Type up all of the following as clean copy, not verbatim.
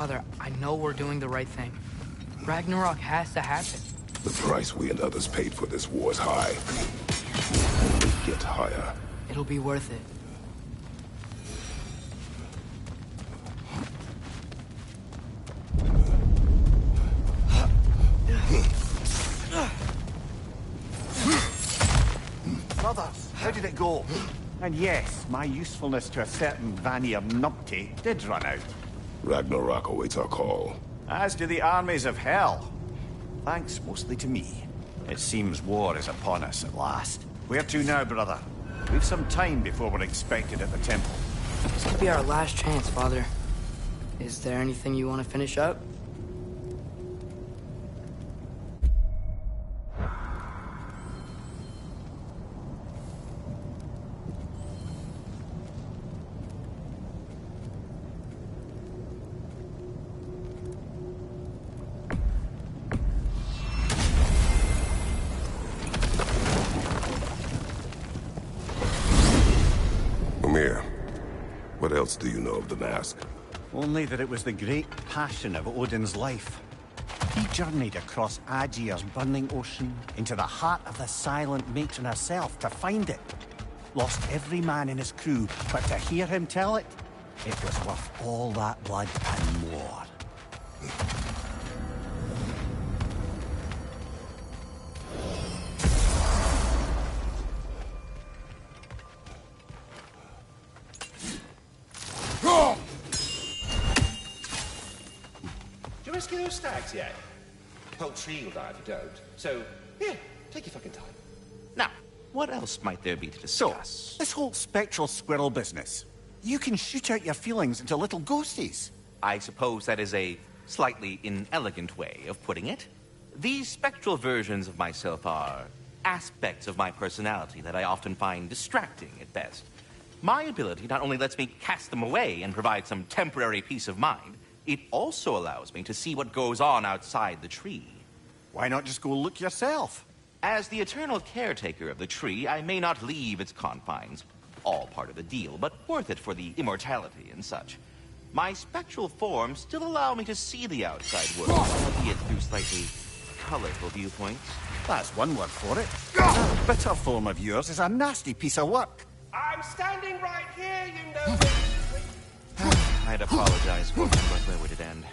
Father, I know we're doing the right thing. Ragnarok has to happen. The price we and others paid for this war is high. Only get higher. It'll be worth it. Brothers, how did it go? And yes, my usefulness to a certain Vanir numpty did run out. Ragnarok awaits our call. As do the armies of hell. Thanks mostly to me. It seems war is upon us at last. Where to now, brother? We've some time before we're expected at the temple. This could be our last chance, Father. Is there anything you want to finish up? What else do you know of the mask? Only that it was the great passion of Odin's life. He journeyed across Aegir's burning ocean into the heart of the silent matron herself to find it. Lost every man in his crew, but to hear him tell it, it was worth all that blood and more. Rescue those stags yet? Whole tree will die if you don't. So, yeah, take your fucking time. Now, what else might there be to discuss? So, this whole spectral squirrel business. You can shoot out your feelings into little ghosties. I suppose that is a slightly inelegant way of putting it. These spectral versions of myself are aspects of my personality that I often find distracting at best. My ability not only lets me cast them away and provide some temporary peace of mind, it also allows me to see what goes on outside the tree. Why not just go look yourself? As the eternal caretaker of the tree, I may not leave its confines. All part of the deal, but worth it for the immortality and such. My spectral forms still allow me to see the outside world, albeit through slightly colorful viewpoints. That's one word for it. That bitter form of yours is a nasty piece of work. I'm standing right here, you know. I'd apologize for but where would it end?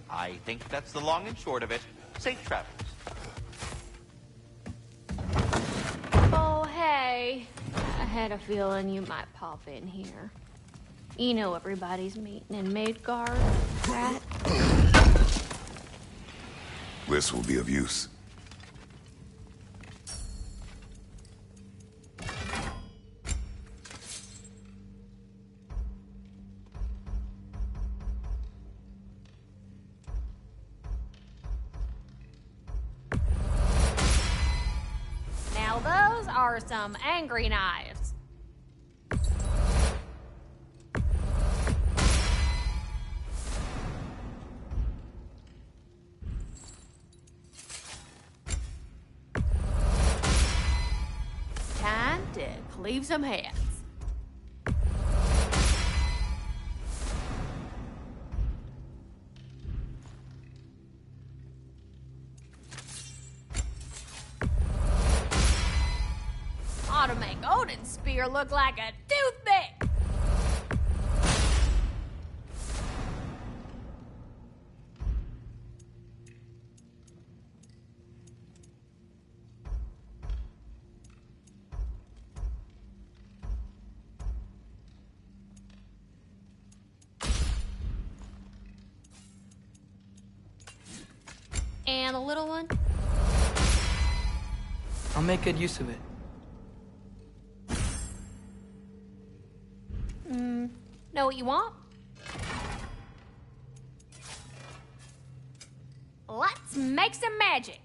I think that's the long and short of it. Safe travels. Oh, hey. I had a feeling you might pop in here. You know everybody's meeting in Midgard, right? This will be of use. Those are some angry knives. Time to cleave some heads. To make Odin's spear look like a toothpick. And the little one? I'll make good use of it. Know what you want? Let's make some magic.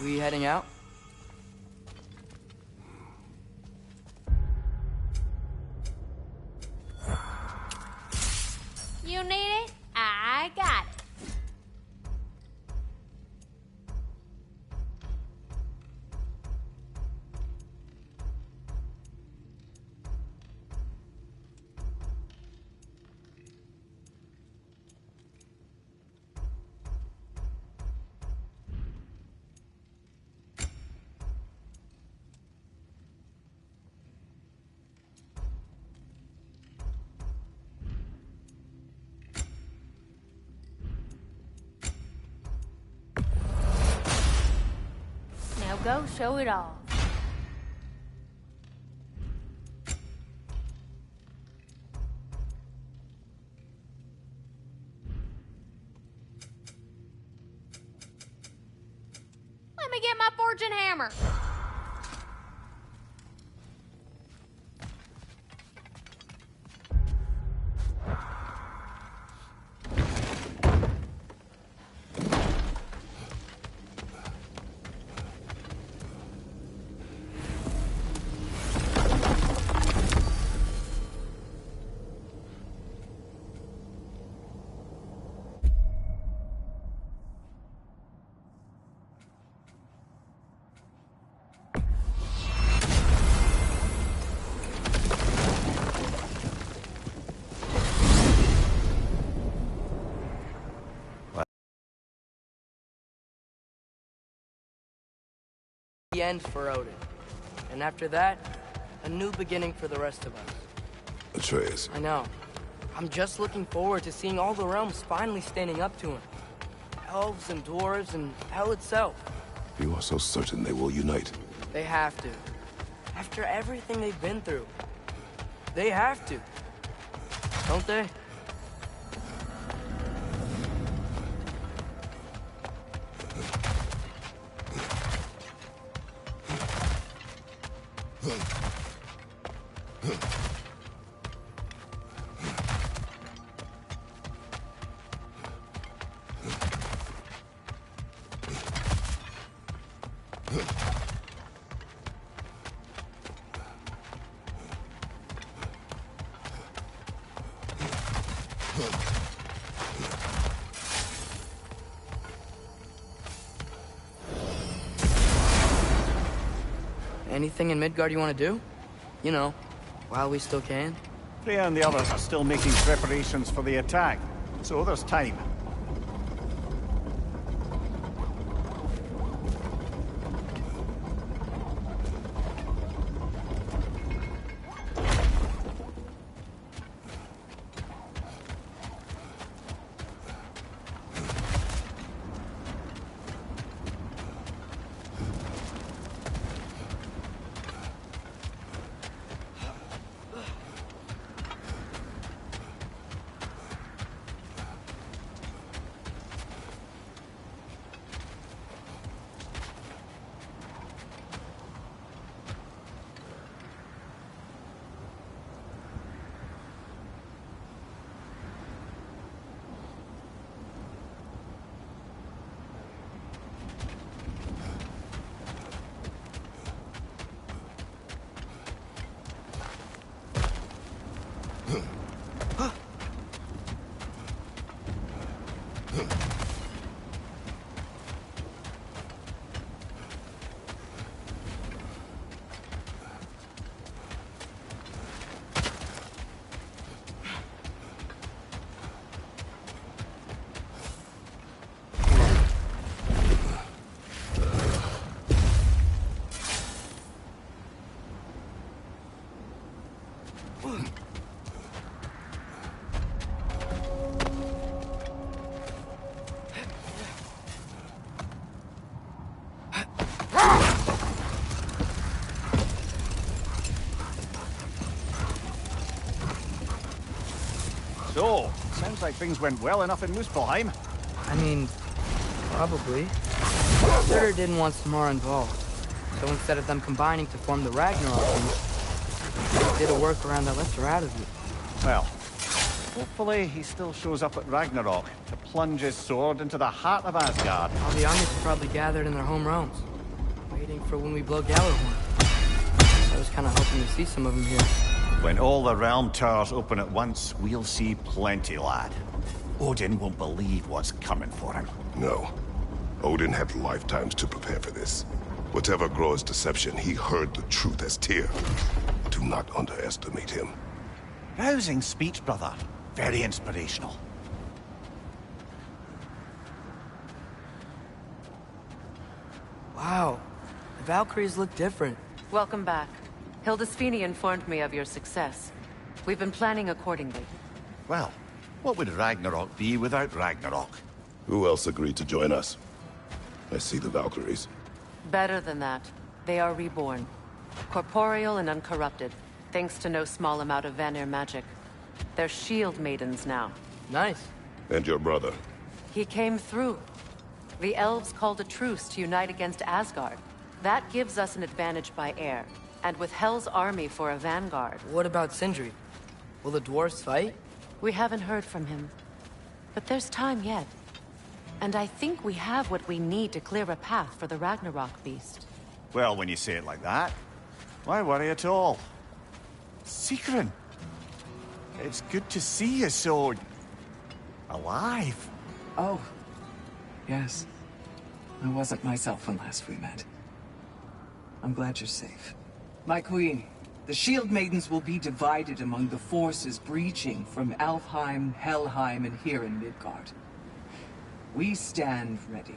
We heading out? You need it? I got it. Now go show it off. Let me get my fortune hammer. The end for Odin. And after that, a new beginning for the rest of us. Atreus. I know. I'm just looking forward to seeing all the realms finally standing up to him. Elves and dwarves and hell itself. You are so certain they will unite. They have to. After everything they've been through. They have to. Don't they? Anything in Midgard you want to do? You know, while we still can. Freya and the others are still making preparations for the attack, so there's time. So, sounds like things went well enough in Muspelheim. I mean, probably. Surtur didn't want Samara involved. So instead of them combining to form the Ragnarok team, they did a workaround that left her out of it. Well, hopefully he still shows up at Ragnarok to plunge his sword into the heart of Asgard. All the armies are probably gathered in their home realms, waiting for when we blow Gjallarhorn. I was kind of hoping to see some of them here. When all the realm towers open at once, we'll see plenty, lad. Odin won't believe what's coming for him. No. Odin had lifetimes to prepare for this. Whatever Groa's deception, he heard the truth as Tyr. Do not underestimate him. Rousing speech, brother. Very inspirational. Wow, the Valkyries look different. Welcome back. Hildesfini informed me of your success. We've been planning accordingly. Well, what would Ragnarok be without Ragnarok? Who else agreed to join us? I see the Valkyries. Better than that. They are reborn. Corporeal and uncorrupted, thanks to no small amount of Vanir magic. They're shield maidens now. Nice. And your brother? He came through. The elves called a truce to unite against Asgard. That gives us an advantage by air. And with Hel's army for a vanguard. What about Sindri? Will the dwarves fight? We haven't heard from him. But there's time yet. And I think we have what we need to clear a path for the Ragnarok beast. Well, when you say it like that, why worry at all? Sigrun! It's good to see you so... alive. Oh, yes. I wasn't myself when last we met. I'm glad you're safe. My queen, the Shield Maidens will be divided among the forces breaching from Alfheim, Helheim, and here in Midgard. We stand ready.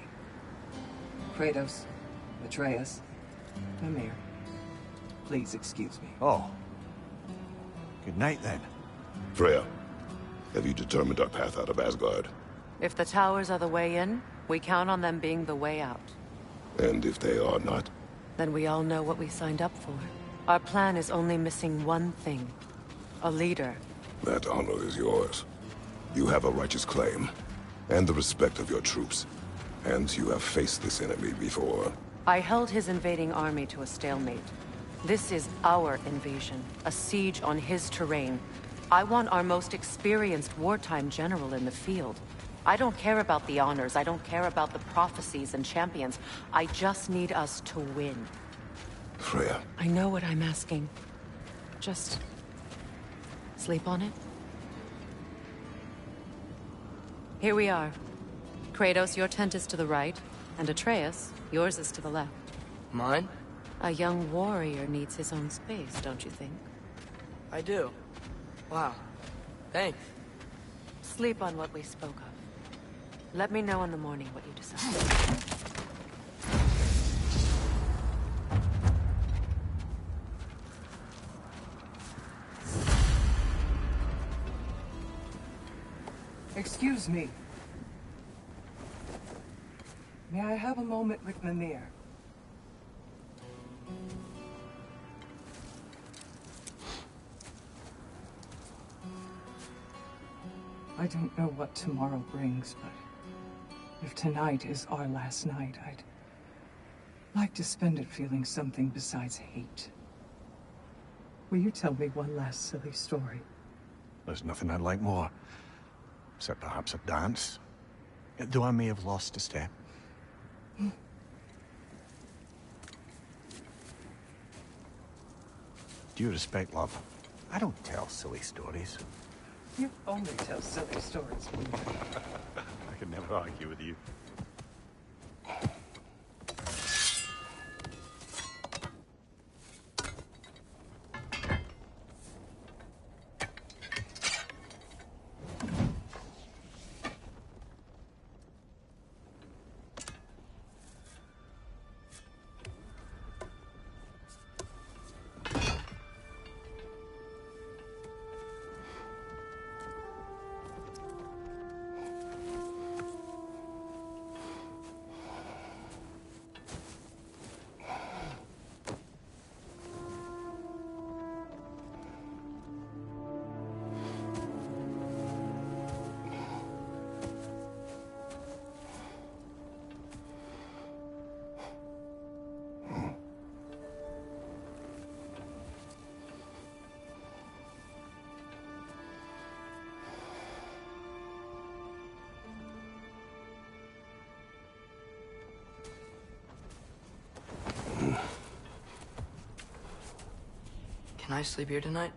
Kratos, Atreus, Mimir, please excuse me. Oh. Good night, then. Freya, have you determined our path out of Asgard? If the towers are the way in, we count on them being the way out. And if they are not? Then we all know what we signed up for. Our plan is only missing one thing. A leader. That honor is yours. You have a righteous claim, and the respect of your troops. And you have faced this enemy before. I held his invading army to a stalemate. This is our invasion, a siege on his terrain. I want our most experienced wartime general in the field. I don't care about the honors, I don't care about the prophecies and champions. I just need us to win. Freya. I know what I'm asking. Just... sleep on it? Here we are. Kratos, your tent is to the right, and Atreus, yours is to the left. Mine? A young warrior needs his own space, don't you think? I do. Wow. Thanks. Sleep on what we spoke of. Let me know in the morning what you decide. Excuse me. May I have a moment with Mimir? I don't know what tomorrow brings, but if tonight is our last night, I'd like to spend it feeling something besides hate. Will you tell me one last silly story? There's nothing I'd like more. Except perhaps a dance. Though I may have lost a step. Due respect, love. I don't tell silly stories. You only tell silly stories. I can never argue with you. Can I sleep here tonight?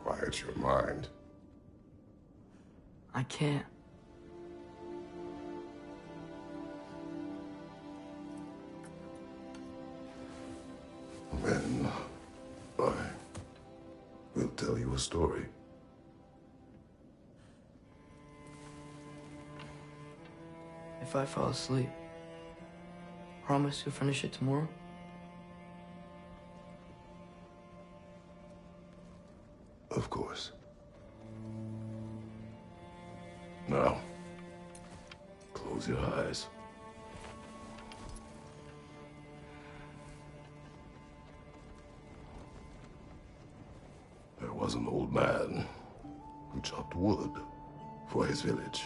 quiet your mind. I can't. Then I will tell you a story. If I fall asleep, promise you'll finish it tomorrow? Of course. Now, close your eyes. There was an old man who chopped wood for his village.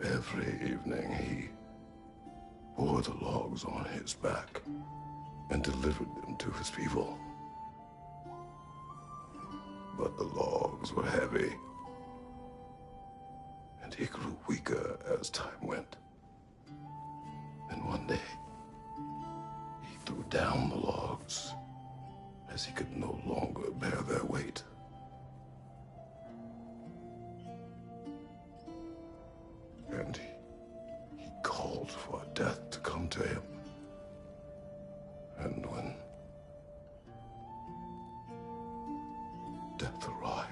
Every evening he bore the logs on his back and delivered them to his people. But the logs were heavy, and he grew weaker as time went. And one day, he threw down the logs as he could no longer bear their weight. And he called for death to come to him. And when death arrived,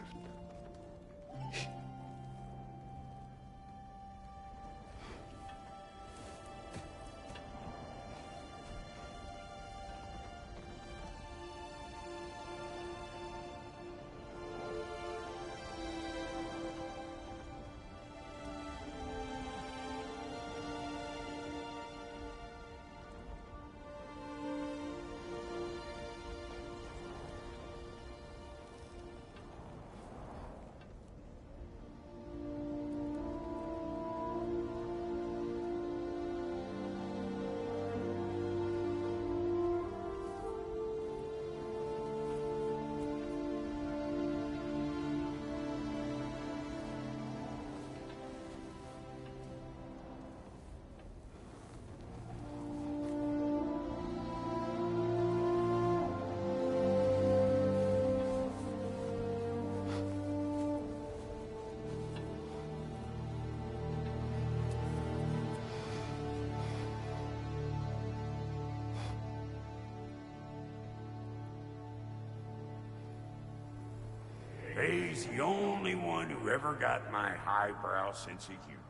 He's the only one who ever got my highbrow sense of humor.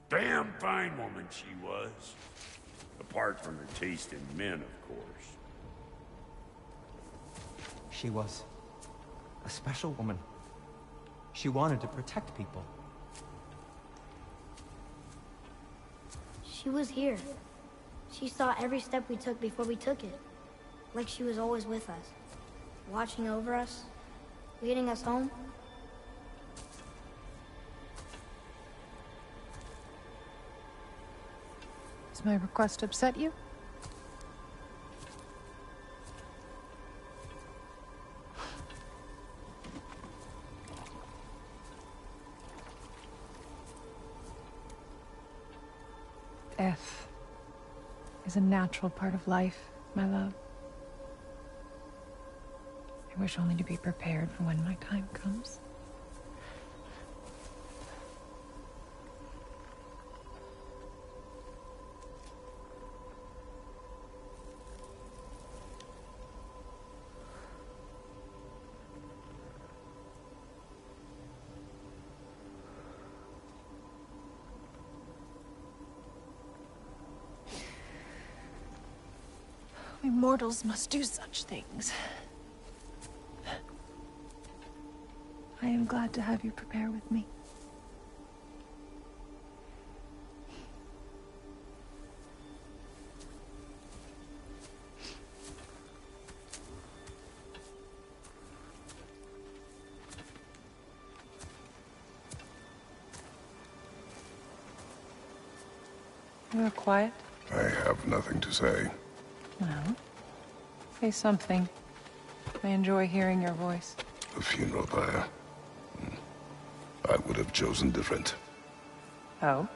Damn fine woman she was. Apart from her taste in men, of course. She was a special woman. She wanted to protect people. She was here. She saw every step we took before we took it. Like she was always with us. Watching over us. Leading us home. Does my request upset you? Death is a natural part of life, my love. I wish only to be prepared for when my time comes. We mortals must do such things. I am glad to have you prepare with me. You are quiet? I have nothing to say. Well, say something. I enjoy hearing your voice. The funeral pyre. I would have chosen different. Oh?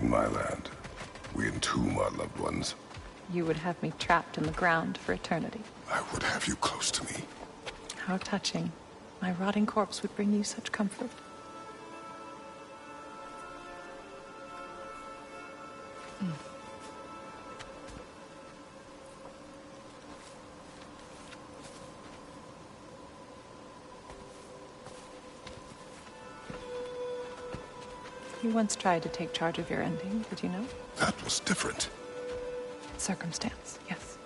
in my land, we entomb our loved ones. You would have me trapped in the ground for eternity. I would have you close to me. How touching. My rotting corpse would bring you such comfort. You once tried to take charge of your ending, did you know? That was different. Circumstance, yes.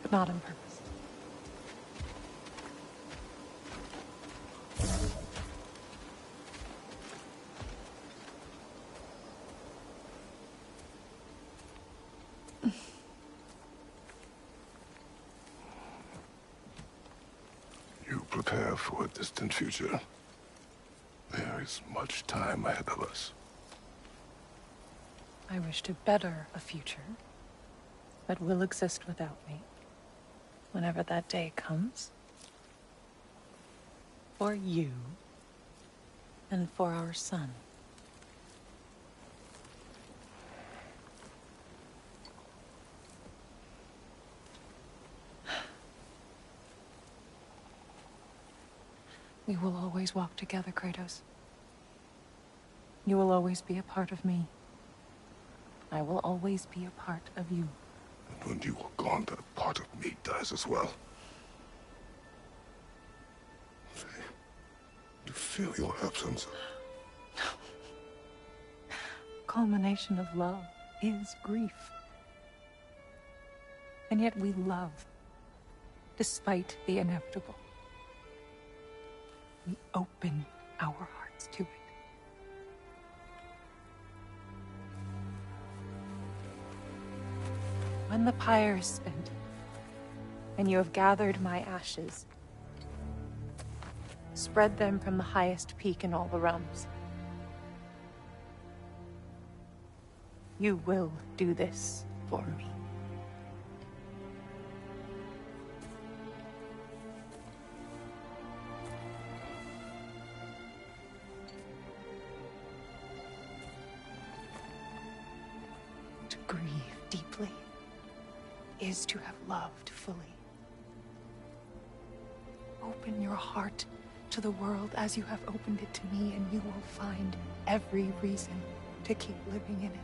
But not on purpose. You prepare for a distant future. There is much time ahead of us. I wish to better a future that will exist without me, whenever that day comes. For you, and for our son. We will always walk together, Kratos. You will always be a part of me. I will always be a part of you. And when you are gone, that part of me dies as well. You feel your absence. Culmination of love is grief. And yet we love, despite the inevitable. We open our hearts to it. When the pyre is spent, and you have gathered my ashes, spread them from the highest peak in all the realms. You will do this for me. To grieve deeply is to have loved fully. Open your heart to the world as you have opened it to me, and you will find every reason to keep living in it.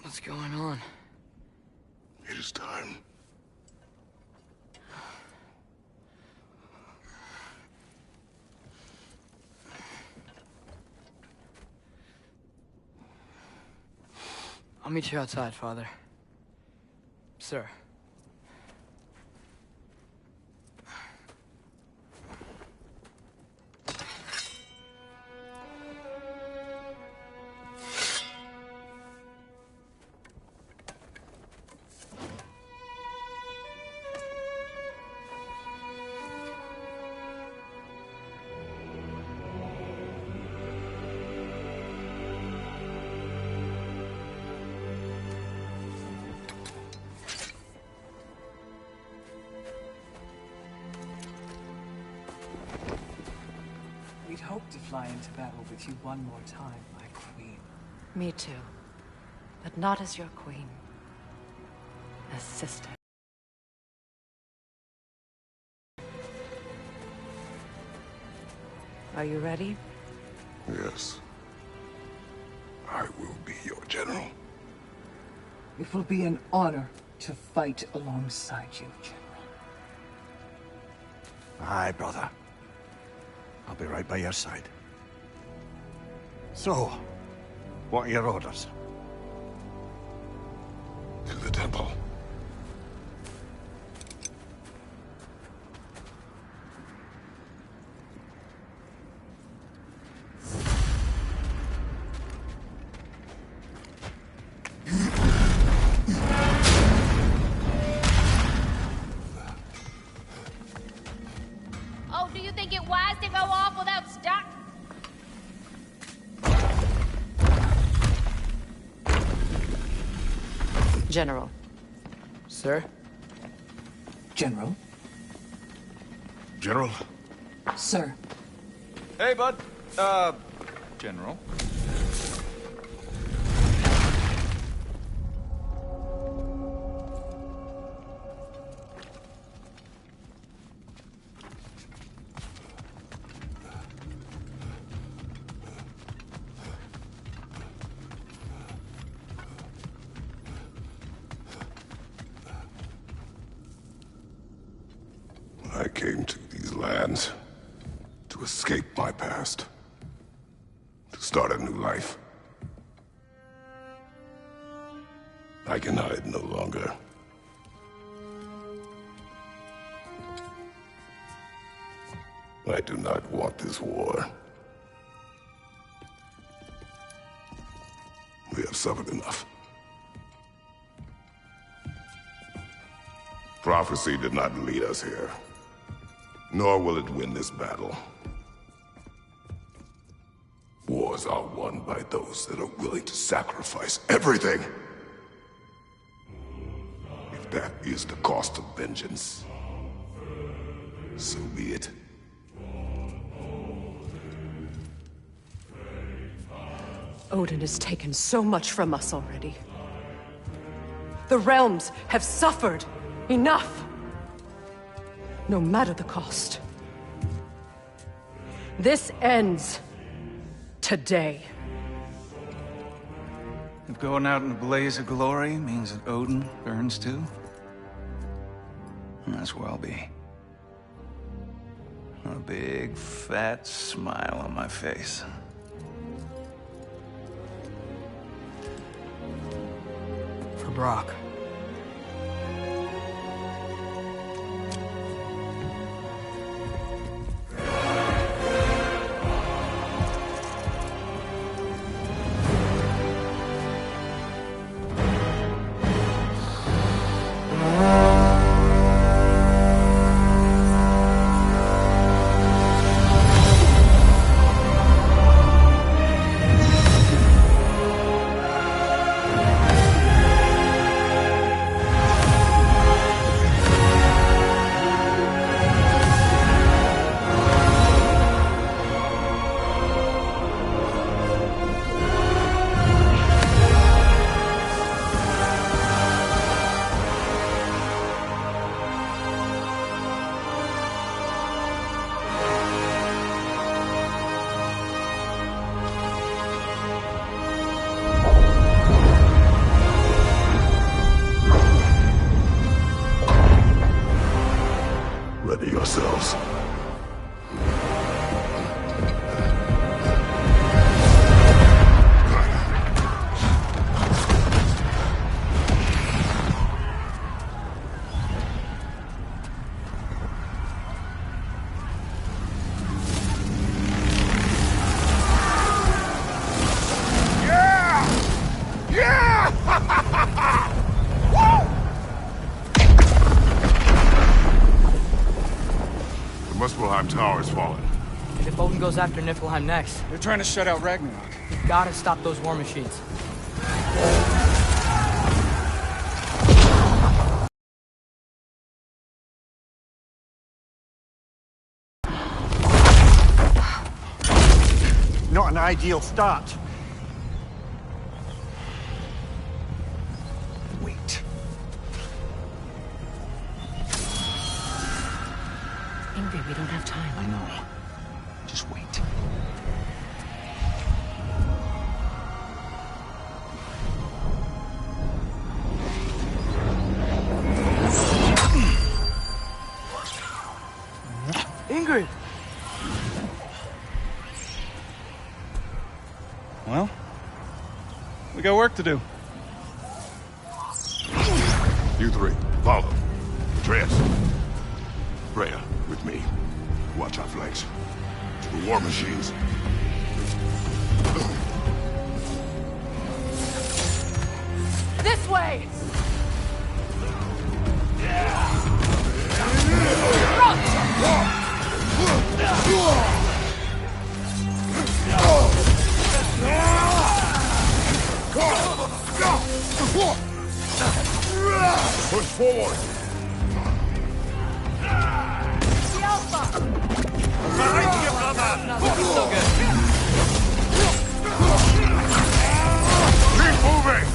What's going on? It is time. I'll meet you outside, Father. Sir. We'd hoped to fly into battle with you one more time, my queen. Me too. But not as your queen. As sister. Are you ready? Yes. I will be your general. It will be an honor to fight alongside you, General. Aye, brother. I'll be right by your side. So, what are your orders? To the temple. Oh, do you think it wise to go off without stop? General. Sir? General? General? Sir. Hey, bud. General. I came to these lands to escape my past, to start a new life. I can hide no longer. I do not want this war. We have suffered enough. Prophecy did not lead us here, nor will it win this battle. Wars are won by those that are willing to sacrifice everything. If that is the cost of vengeance, so be it. Odin has taken so much from us already. The realms have suffered enough. No matter the cost. This ends today. If going out in a blaze of glory means that Odin burns too, that's where I'll be. A big, fat smile on my face. For Brock. Ready yourselves. The Muspelheim Tower has fallen. And if Odin goes after Niflheim next, They're trying to shut out Ragnarok. we've gotta stop those war machines. Not an ideal start. Wait. Ingrid, we don't have time. I know. Just wait. Ingrid! Well, we got work to do. You three, follow. Dress. Freya, with me. Watch our flanks. To the war machines. This way! Push forward! The Alpha! Behind you, brother! Not looking so good. Keep moving!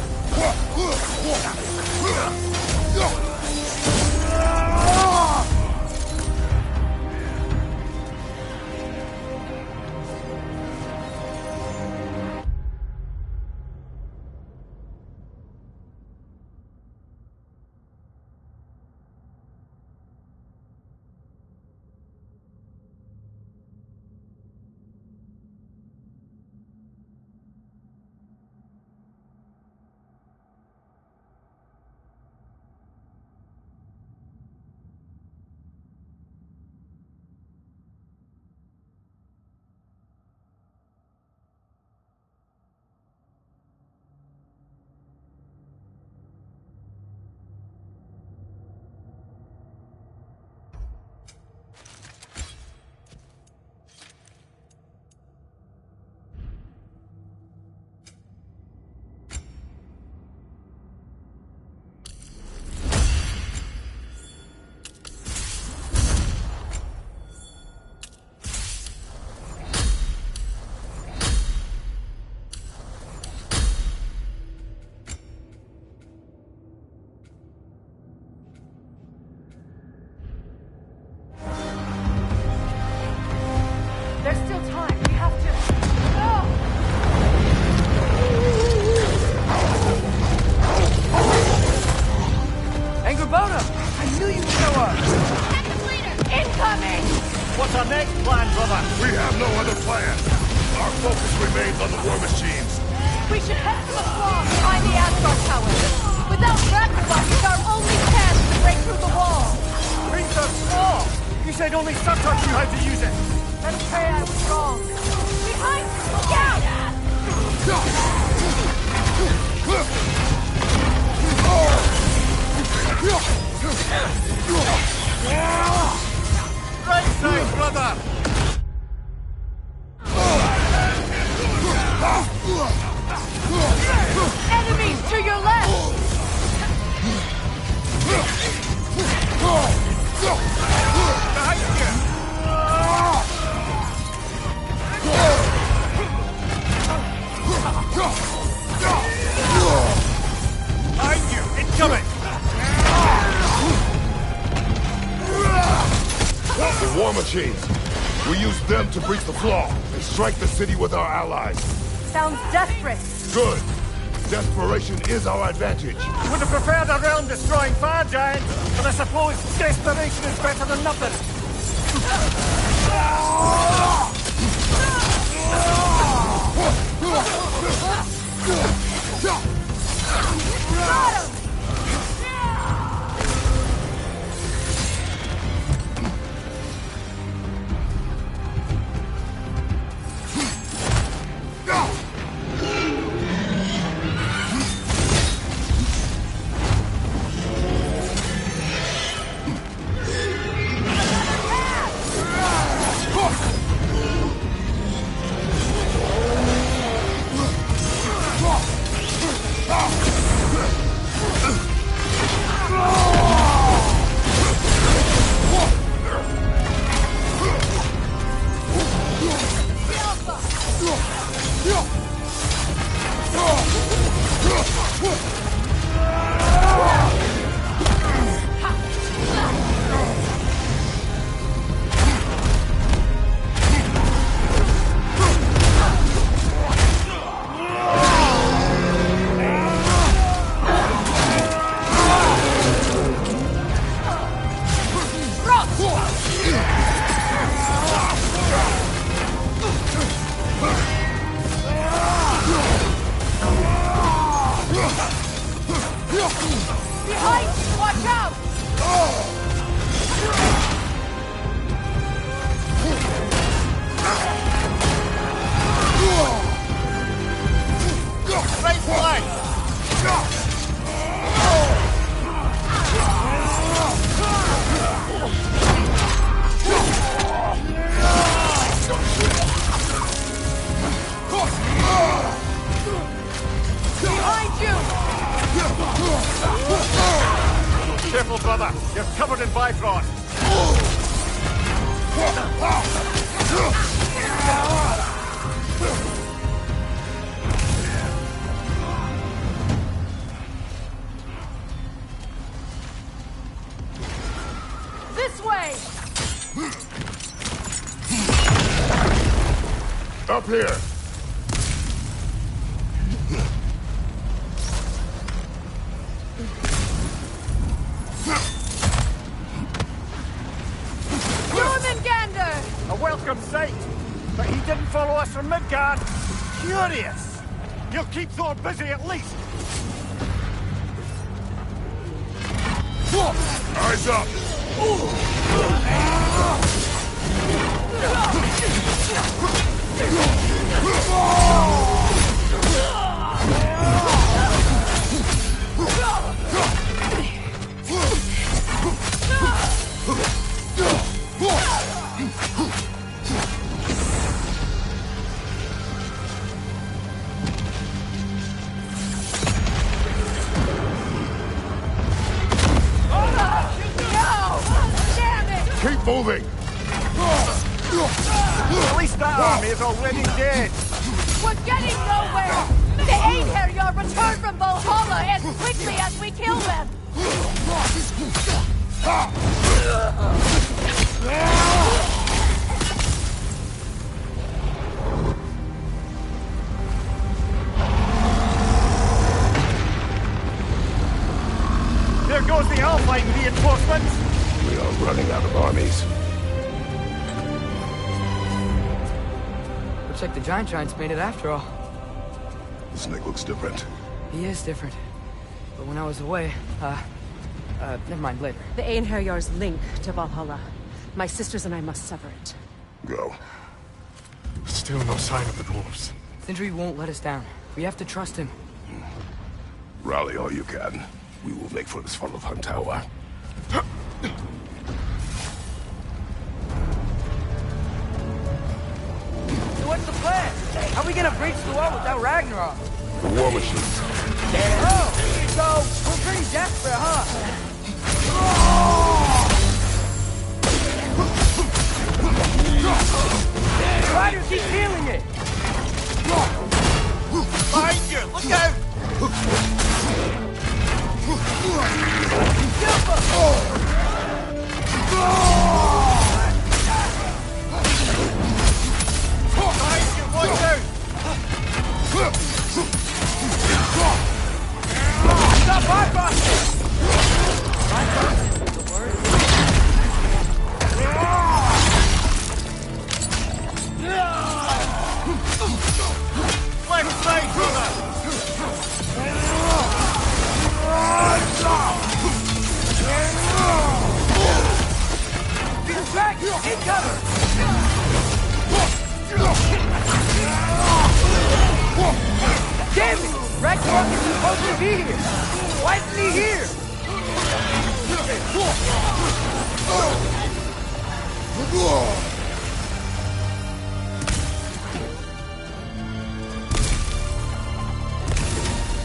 There's still time. We have to... Angrboda! I knew you'd show up! Incoming! What's our next plan, brother? We have no other plan. Our focus remains on the war machines. We should head to the flaw behind the Asgard Tower. Without Ragnarok, it's our only chance to break through the wall. Reach the floor! You said only Sutter knew how to use it. Let us pray I was wrong. Behind! Look out! Right side, brother! Enemies to your left! Behind you! Behind you! Incoming! The war machines. We use them to breach the flaw and strike the city with our allies. Sounds desperate. Good. Desperation is our advantage. Would have preferred a realm-destroying fire giant, but I suppose desperation is better than nothing. Got him! Careful, brother. You're covered in Bifrost. This way! Up here! A welcome sight, but he didn't follow us from Midgard. Curious. You'll keep Thor busy at least. Eyes up! Keep moving! At least that army is already dead. We're getting nowhere! The Einherjar return from Valhalla as quickly as we kill them! There goes the Alpine reinforcements! We are running out of armies. Looks like the Giants made it after all. This Nick looks different. He is different. But when I was away, never mind, later. The Einherjar's link to Valhalla. My sisters and I must sever it. Go. Still no sign of the dwarves. Sindri won't let us down. We have to trust him. Rally all you can. We will make for this Svartalfheim tower. So what's the plan? How are we gonna breach the wall without Ragnarok? The war machines. Oh, so we're pretty desperate, huh? Riders keep feeling it! Behind you! Look out! Behind you! Watch out! Stop bypassing! Bypassing is the word? Left side, brother! Back! In cover! Damn it! Ragnarok is supposed to be here! Why isn't he here?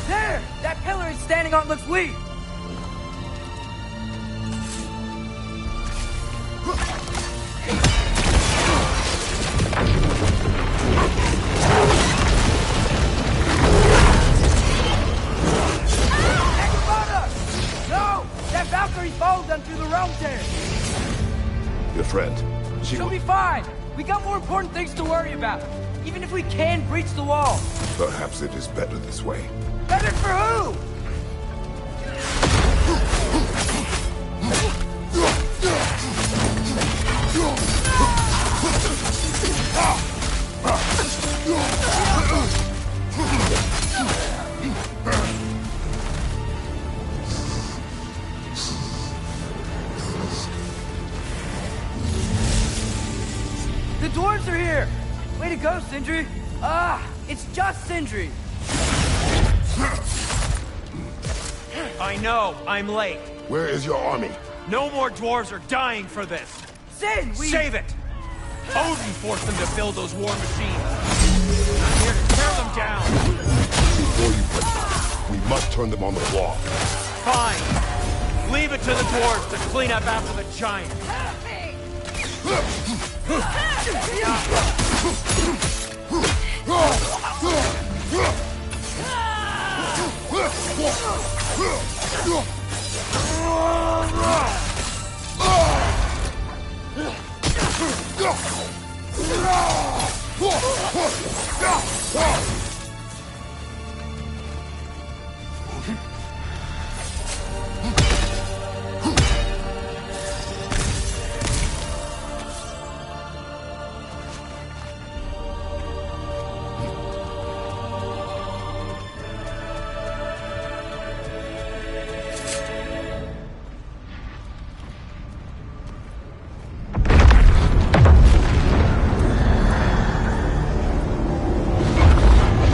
There! That pillar he's standing on looks weak! Your friend. She'll be fine. We got more important things to worry about. Even if we can breach the wall. Perhaps it is better this way. Better for who? The dwarves are here! Way to go, Sindri! Ah, it's just Sindri! I know, I'm late. Where is your army? No more dwarves are dying for this! Sin, Save it! Odin forced them to build those war machines. I'm here to tear them down! Before you break them, we must turn them on the wall. Fine. Leave it to the dwarves to clean up after the giant.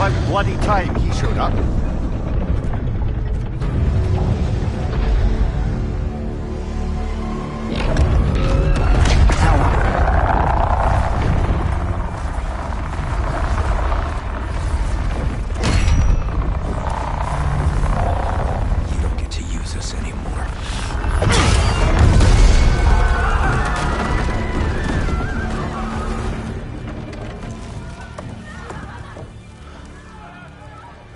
About bloody time he showed up. You don't get to use us anymore.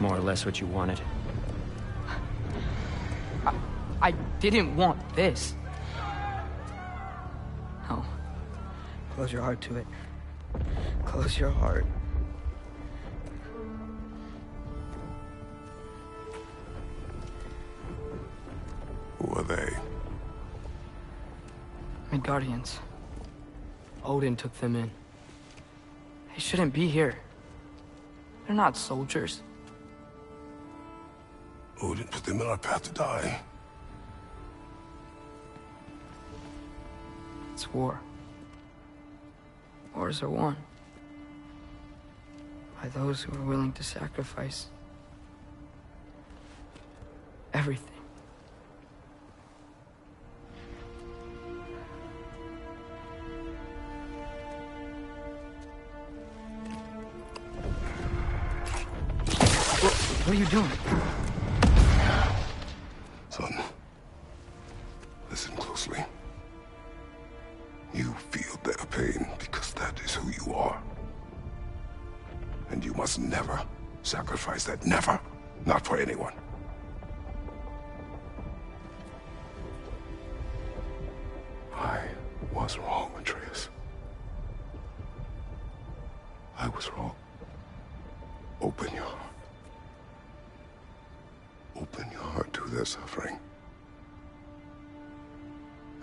More or less what you wanted. I didn't want this. No. Close your heart to it. Close your heart. Who are they? Midgardians. Odin took them in. They shouldn't be here. They're not soldiers. Odin put them in our path to die. It's war. Wars are won by those who are willing to sacrifice everything. What are you doing? Son, listen closely. You feel their pain because that is who you are. And you must never sacrifice that. Never. Not for anyone. I was wrong, Atreus. I was wrong. Open your heart. Open your heart to their suffering.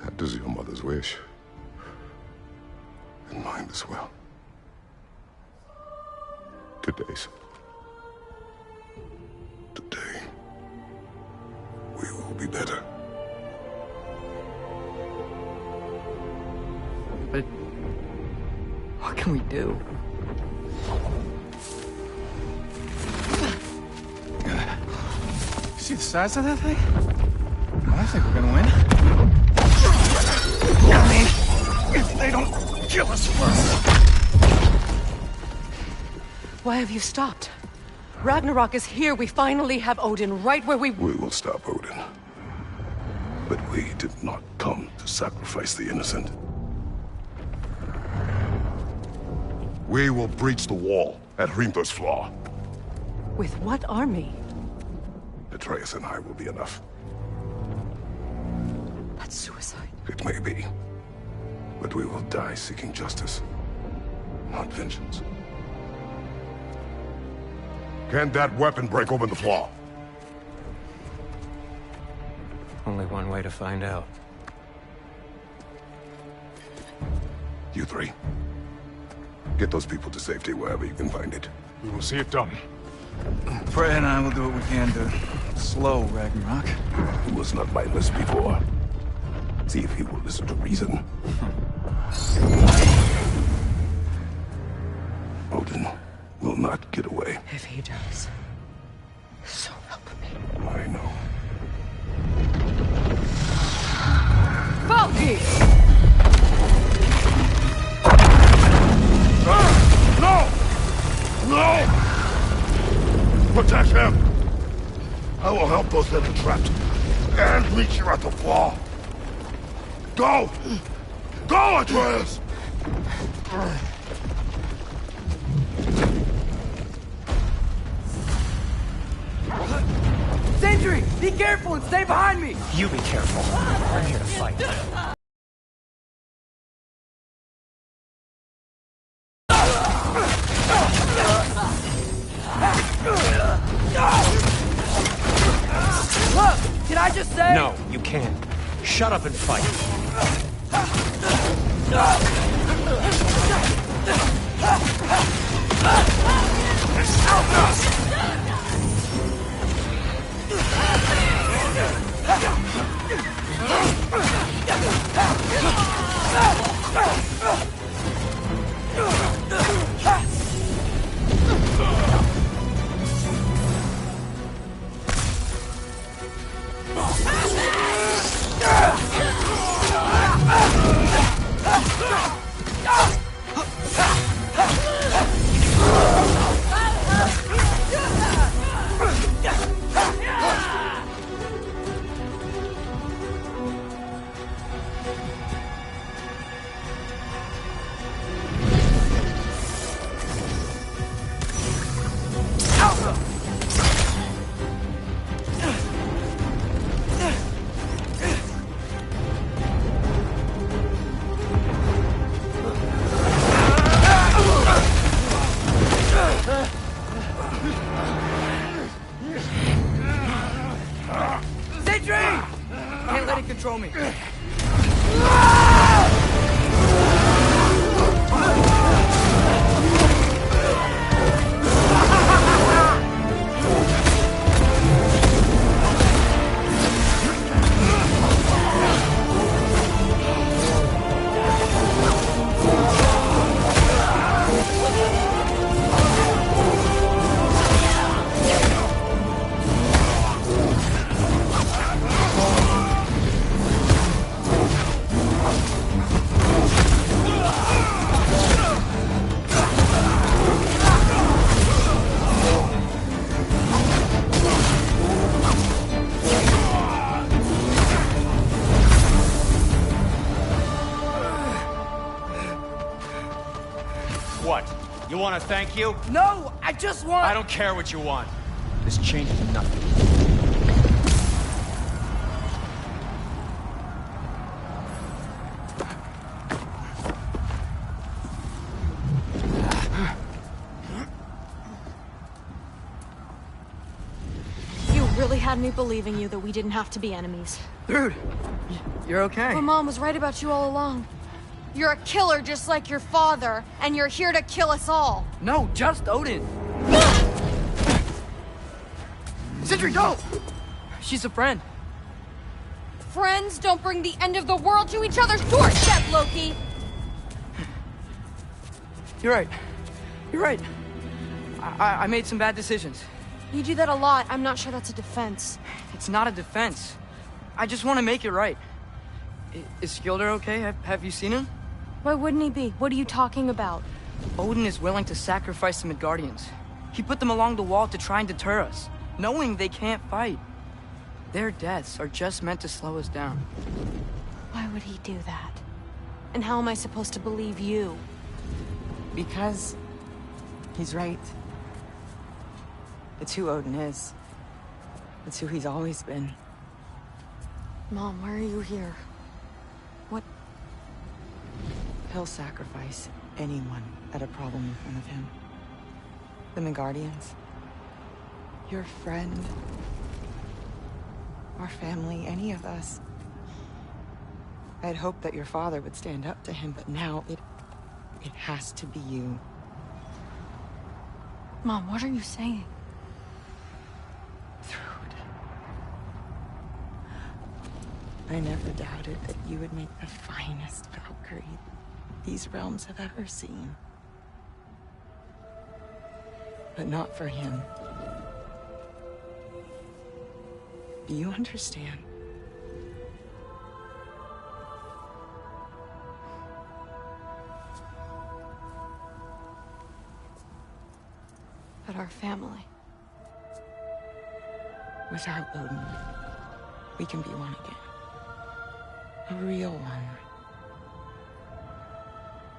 That is your mother's wish. And mine as well. Today's. Today, we will be better. But what can we do? See the size of that thing? I think we're gonna win. I mean, if they don't kill us first. Why have you stopped? Ragnarok is here. We finally have Odin right where we will stop Odin. But we did not come to sacrifice the innocent. We will breach the wall at Hrimthor's Flaw. With what army? Atreus and I will be enough. That's suicide. It may be. But we will die seeking justice, not vengeance. Can that weapon break open the flaw? Only one way to find out. You three. Get those people to safety wherever you can find it. We will see it done. Freya and I will do what we can to slow Ragnarok. He was not mindless before. See if he will listen to reason. Odin will not get away. If he does, so help me. I know. Valky! No! No! Protect him! I will help those that are trapped. And meet you at the wall. Go! Go, Atreus! Sentry! Be careful and stay behind me! You be careful. I'm here to fight. Look! Can I just say? No, you can't. Shut up and fight. Sentry! Can't let it control me. What? You want to thank you? No, I just want... I don't care what you want. This changes nothing. You really had me believing you that we didn't have to be enemies. Dude, you're okay. My mom was right about you all along. You're a killer just like your father, and you're here to kill us all. No, just Odin. Sentry, go! She's a friend. Friends don't bring the end of the world to each other's doorstep, Loki! You're right. You're right. I made some bad decisions. You do that a lot. I'm not sure that's a defense. It's not a defense. I just want to make it right. Is Skilder okay? Have you seen him? Why wouldn't he be? What are you talking about? Odin is willing to sacrifice the Midgardians. He put them along the wall to try and deter us, knowing they can't fight. Their deaths are just meant to slow us down. Why would he do that? And how am I supposed to believe you? Because he's right. It's who Odin is. It's who he's always been. Mom, why are you here? What? He'll sacrifice anyone at a problem in front of him. The Midgardians. Your friend. Our family, any of us. I'd hoped that your father would stand up to him, but now it has to be you. Mom, what are you saying? I never doubted that you would make the finest Valkyrie these realms have ever seen. But not for him. Do you understand? But our family. Without Odin, we can be one again. A real one.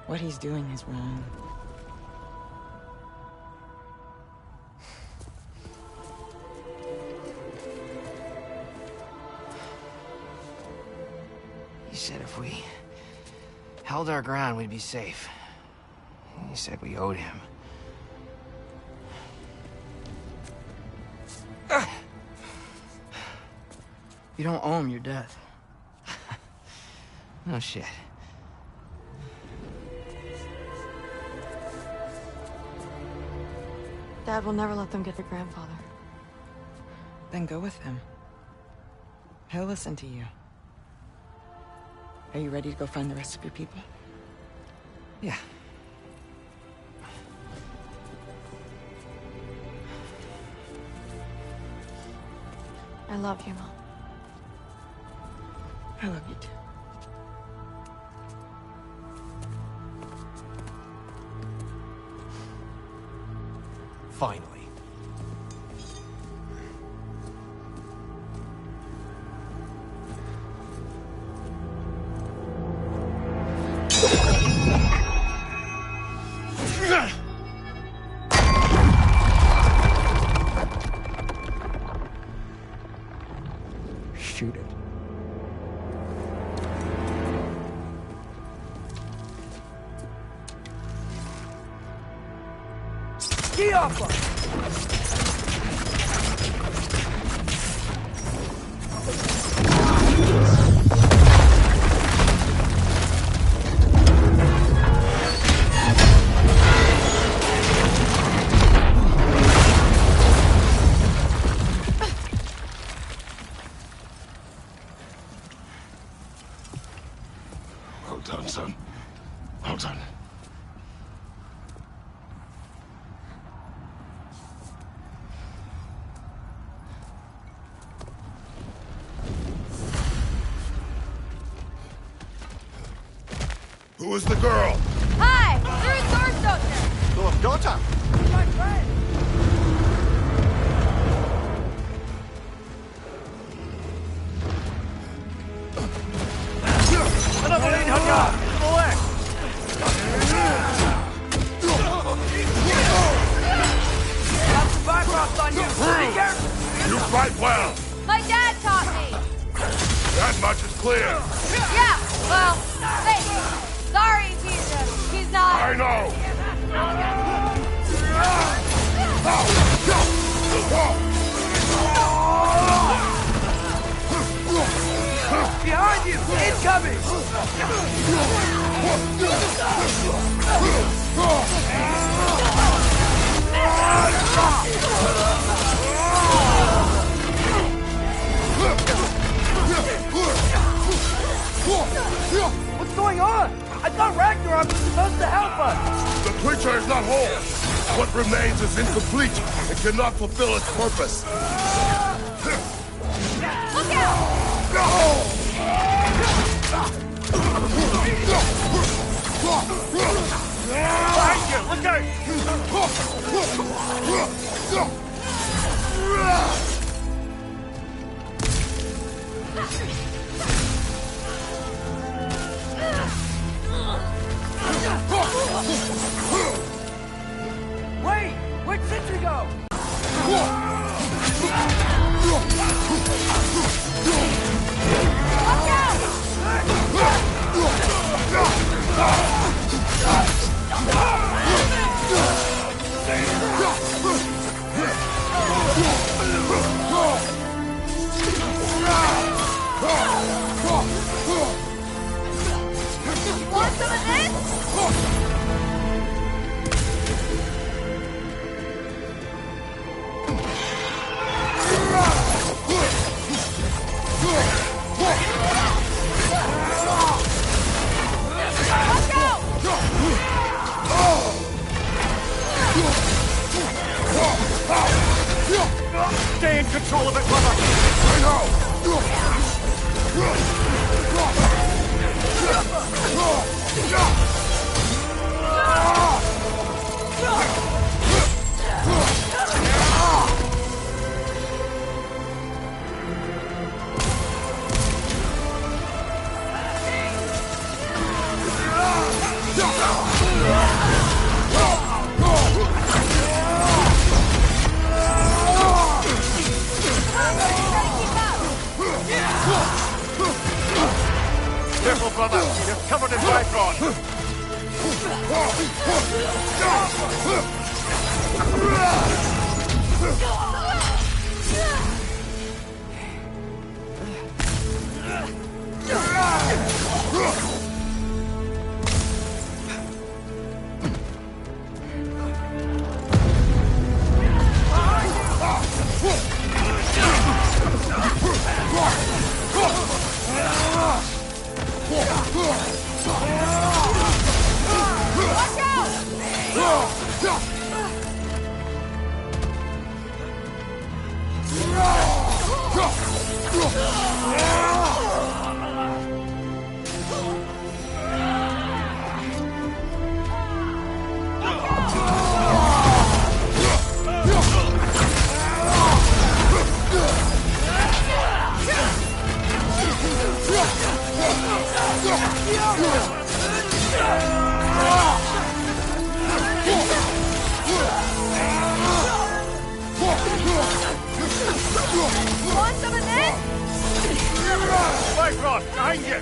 What he's doing is wrong. He said if we held our ground, we'd be safe. He said we owed him. You don't owe him your death. No shit. Dad will never let them get your grandfather. Then go with him. He'll listen to you. Are you ready to go find the rest of your people? Yeah. I love you, Mom. I love you too. Finally. Shoot it. Ski off us! Well done, son. Well done. Who is the girl? Hi! There's Thorstoker! Your daughter! My friend! Got some Bifrost on you! Be careful! You fight well. My dad taught me! That much is clear. Yeah, well, hey, sorry he's not... I know. Behind you! Incoming! What's going on? I thought Ragnarok was supposed to help us! The creature is not whole. What remains is incomplete and cannot fulfill its purpose. Look out! Behind you! Look out! Wait! Where'd Sentry go? Watch out! Want some of this? Stay in control of it, brother! I know! Careful, brother. You're covered in Bifrost. Want some of this? Bifrost, behind you!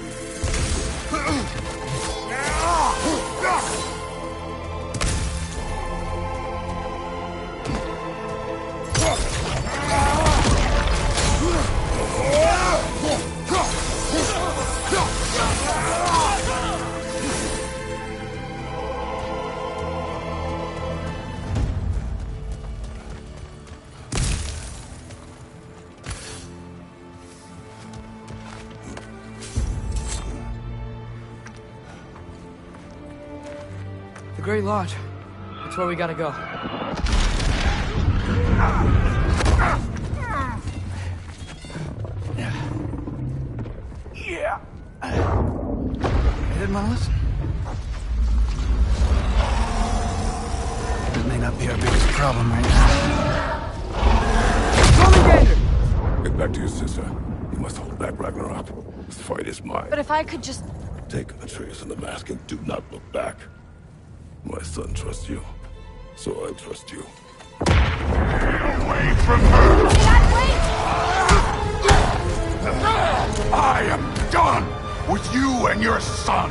The Great Lodge. That's where we gotta go. Yeah. I didn't want to listen. It may not be our biggest problem right now. Get back to your sister. You must hold back Ragnarok. This fight is mine. But if I could just... Take Atreus and the mask and do not look back. My son trusts you, so I trust you. Away from her! I am done with you and your son!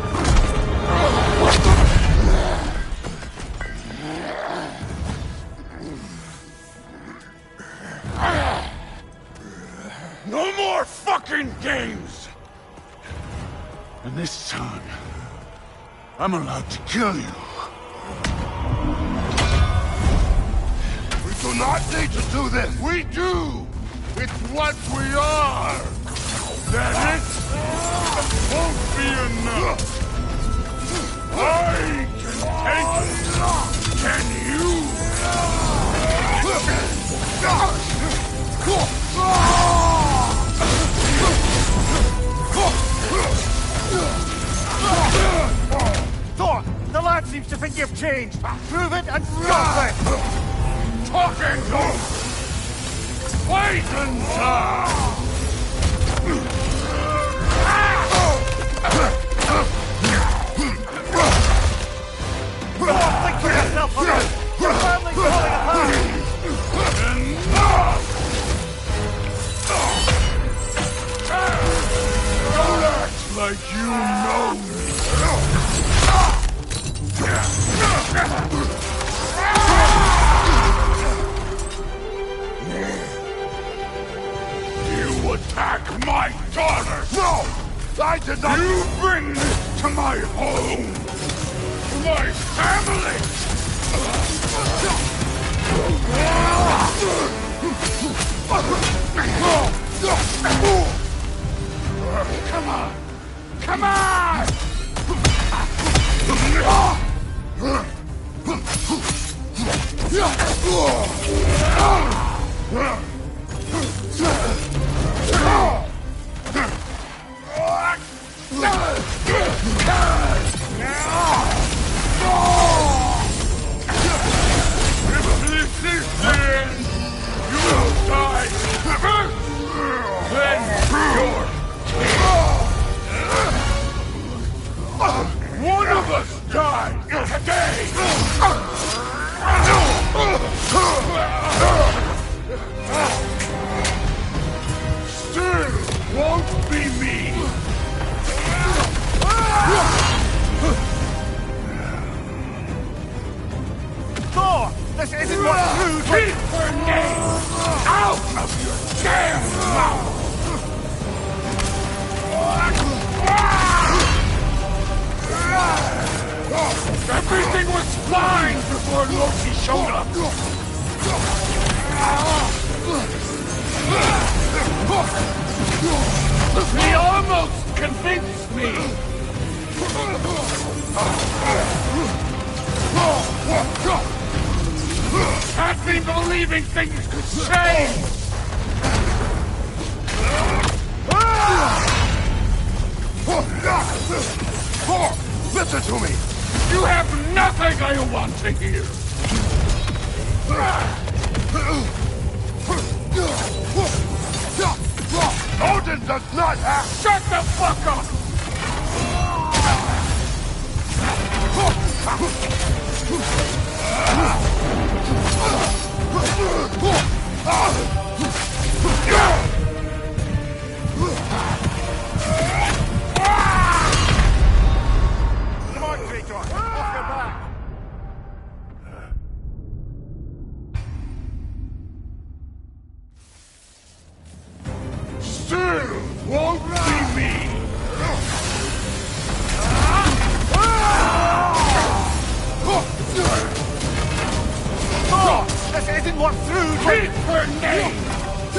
No more fucking games! And this time, I'm allowed to kill you. We do not need to do this! We do! It's what we are! That it won't be enough! I can take it! Can you? Thor, the lad seems to think you've changed. Prove it and stop it! Talking to poison sound! Think for yourself, Hunter! Your family's falling apart! Enough! Don't act like you know me! You attack my daughter! No! I did not... You bring this to my home! My family! Come on! Come on! One of us died today! Still won't be me! showed up! He almost convinced me! Had me believing things could change! Listen to me! You have nothing I want to hear! Odin does not have... Shut the fuck up! Come on, Kratos! Off your back! Still won't be me! This isn't what through! Keep her name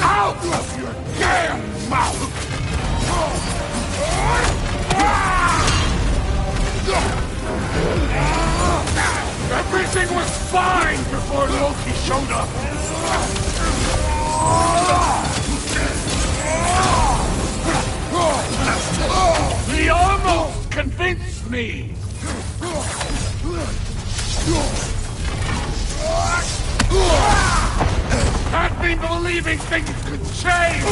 out of your damn mouth! Everything was fine before Loki showed up! He almost convinced me! Had me believing things could change!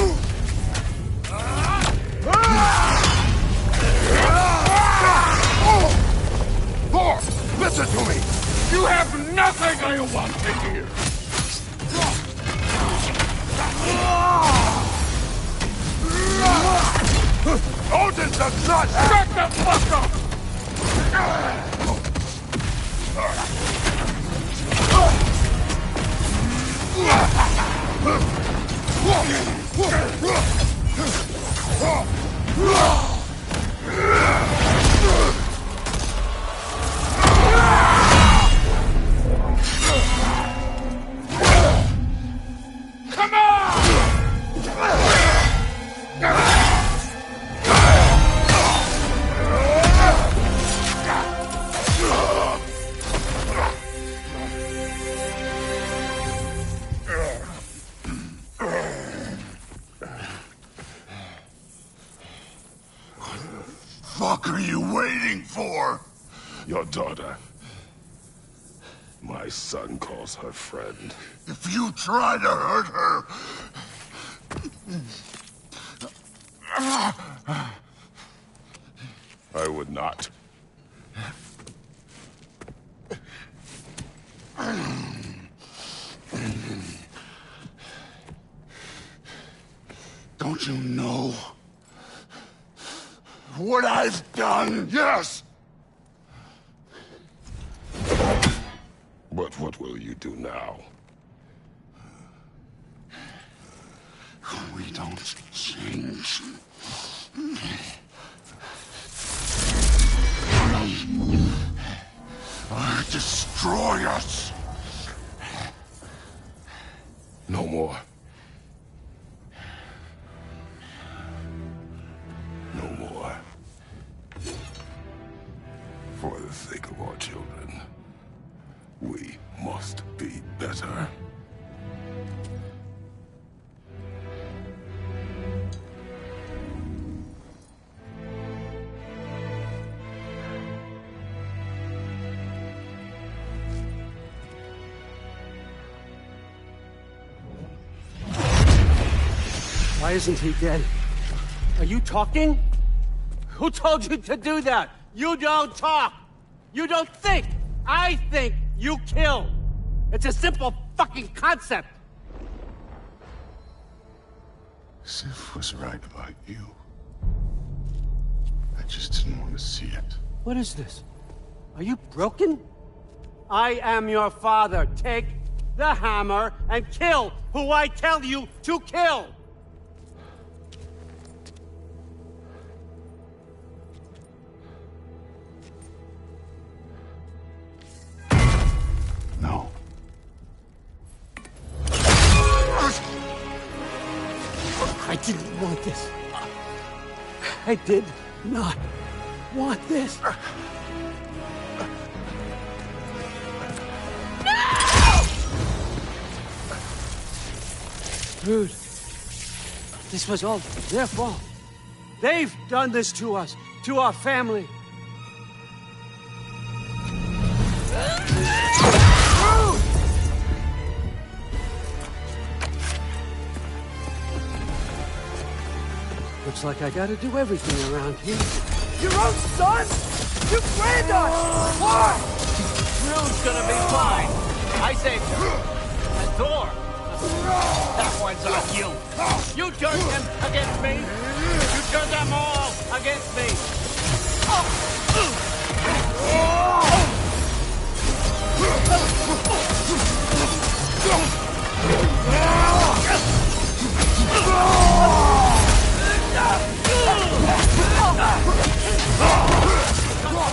Thor, listen to me! You have nothing I want to hear! Odin does not have... Shut the fuck up! Come on! What are you waiting for? Your daughter. My son calls her friend. If you try to hurt her... I would not. Don't you know what I've done? Yes! But what will you do now? We don't change. Or destroy us. No more. No more. For the sake of our children, we must be better. Why isn't he dead? Are you talking? Who told you to do that? You don't talk! You don't think! I think, you kill! It's a simple fucking concept! Sif was right about you. I just didn't want to see it. What is this? Are you broken? I am your father. Take the hammer and kill who I tell you to kill! No. didn't want this. I did not want this. Dude, this was all their fault. They've done this to us, to our family. Looks like I gotta do everything around here. Your own son? You framed us! Why? Rune's gonna be fine. I saved her. And Thor. That one's on you. You turned them against me. You turned them all against me. Come to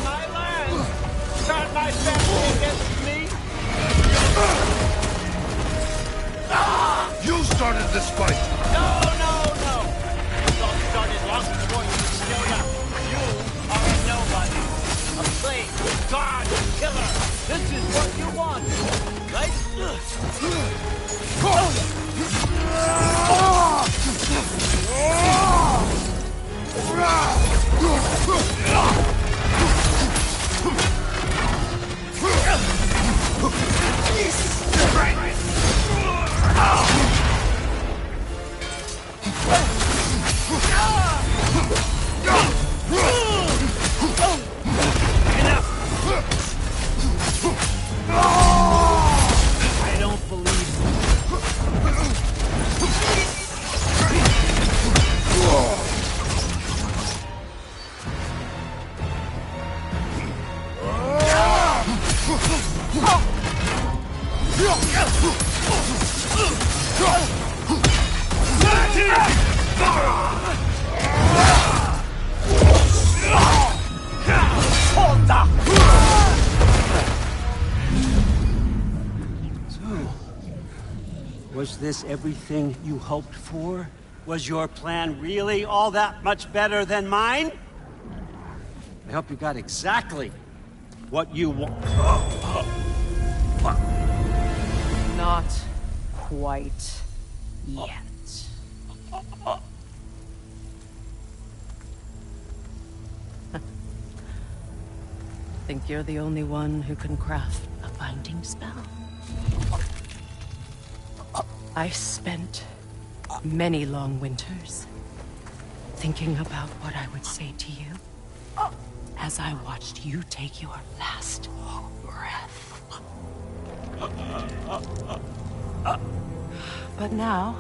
my land. Turn my family against me. You started this fight! No! It all started long before you showed up. You are a nobody. A slave, god, killer. This is what you want, right? I don't believe Was this everything you hoped for? Was your plan really all that much better than mine? I hope you got exactly what you want. Not quite yet. Think you're the only one who can craft a binding spell? I spent many long winters thinking about what I would say to you as I watched you take your last breath. But now,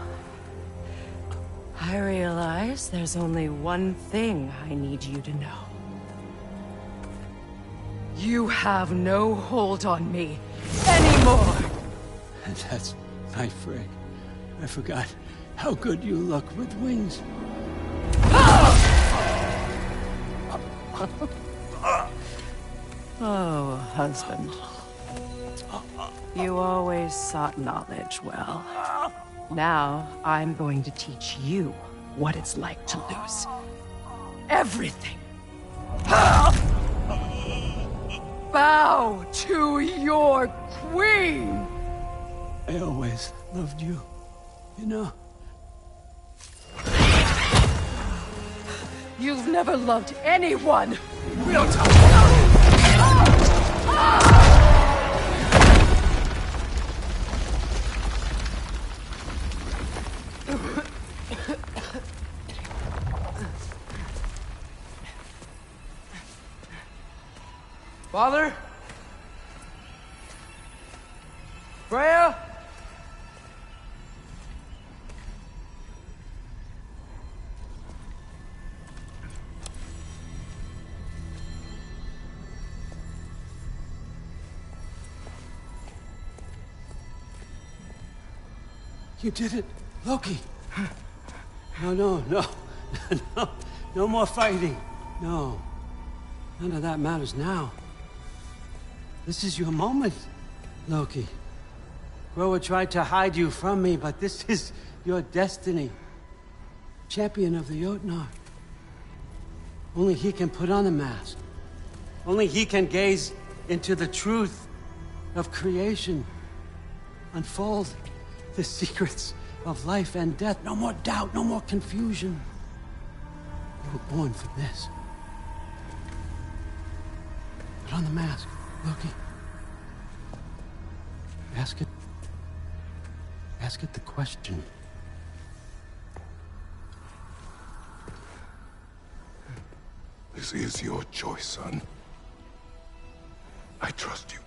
I realize there's only one thing I need you to know. You have no hold on me anymore! That's my Frigg. I forgot how good you look with wings. Oh, husband. You always sought knowledge well. Now, I'm going to teach you what it's like to lose everything. Bow to your queen! I always loved you, you know. You've never loved anyone! Real talk! Father? Freya? You did it, Loki. No. No more fighting. No. None of that matters now. This is your moment, Loki. Groa tried to hide you from me, but this is your destiny. Champion of the Jotnar. Only he can put on the mask. Only he can gaze into the truth of creation. Unfold the secrets of life and death. No more doubt, no more confusion. You were born for this. Put on the mask, Loki. Ask it the question. This is your choice, son. I trust you.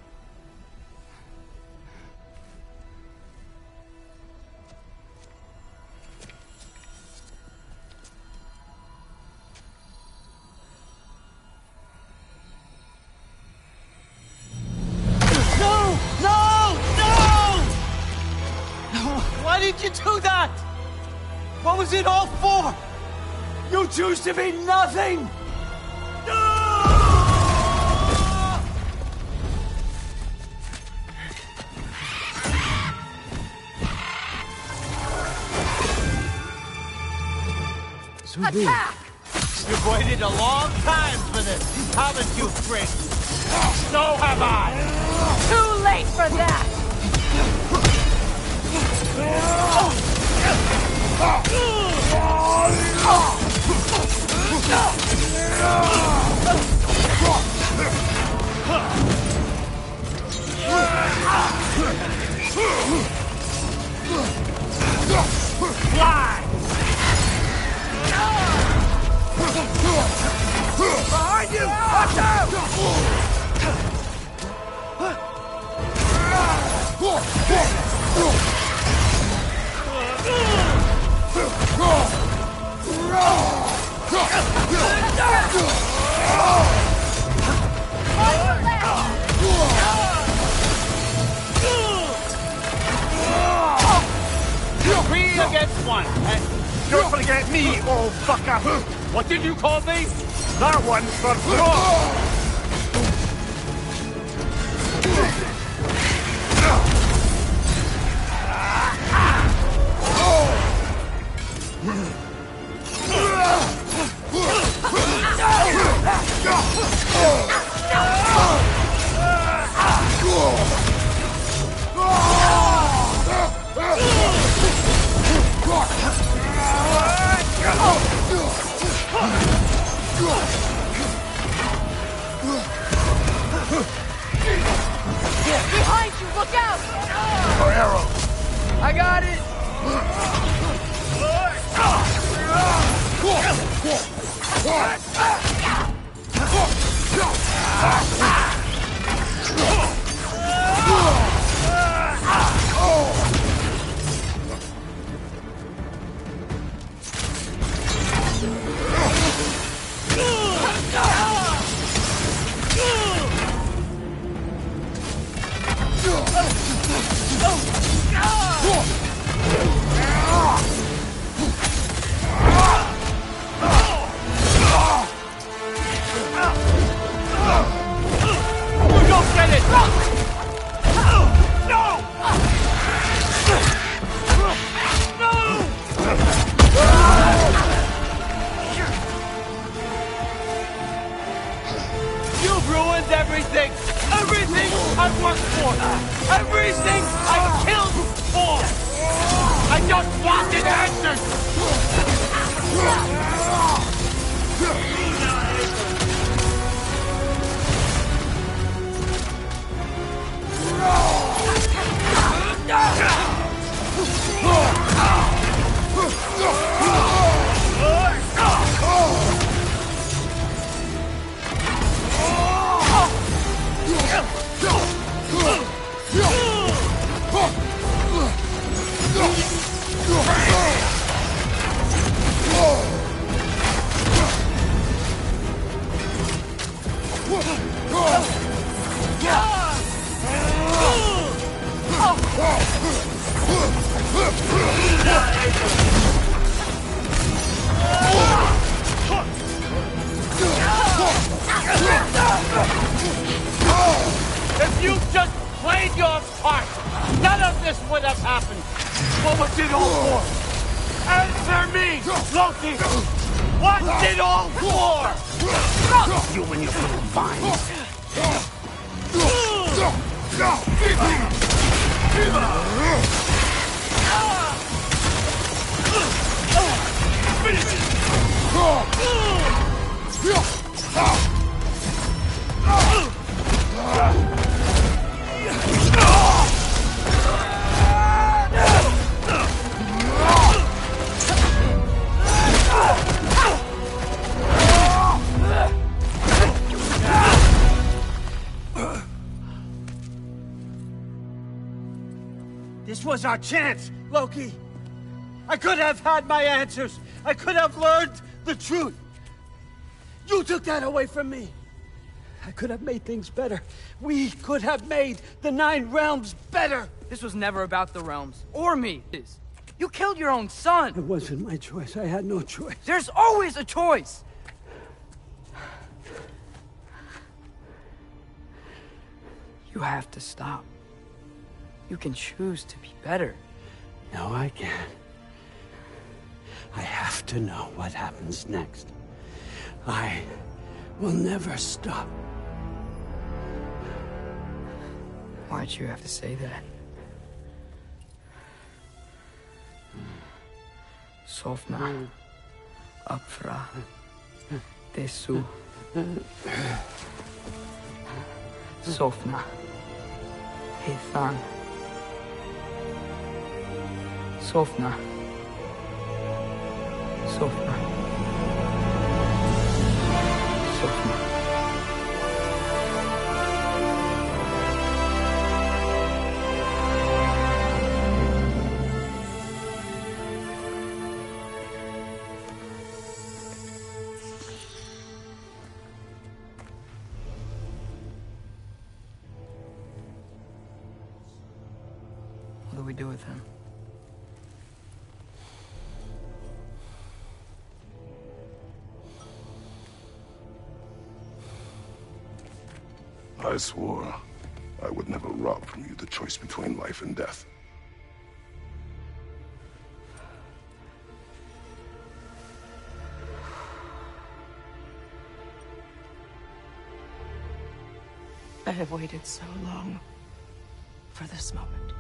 Why did you do that? What was it all for? You choose to be nothing! Attack! You've waited a long time for this, haven't you, Frick? So have I! Too late for that! Fly! Behind you! Watch out! Three against one. You're gonna get me, old fucker. What did you call me? That one's for fraud. Behind you, look out! Your arrow. I got it! You don't get it! No! You've ruined everything! Everything I've worked for! Everything I've killed for! I just wanted answers! If you just played your part, none of this would have happened. What was it all for? Answer me, Loki! What's it all for? You and your little vines. This was our chance, Loki. I could have had my answers. I could have learned the truth. You took that away from me. I could have made things better. We could have made the 9 realms better. This was never about the realms, or me. You killed your own son. It wasn't my choice. I had no choice. There's always a choice. You have to stop. You can choose to be better. No, I can't. I have to know what happens next. I will never stop. Why'd you have to say that? Sofna, Apfra, Tesu. Sofna, Ethan. Sofna. Sofna. Sofna. What do we do with him? I swore I would never rob from you the choice between life and death. I have waited so long for this moment.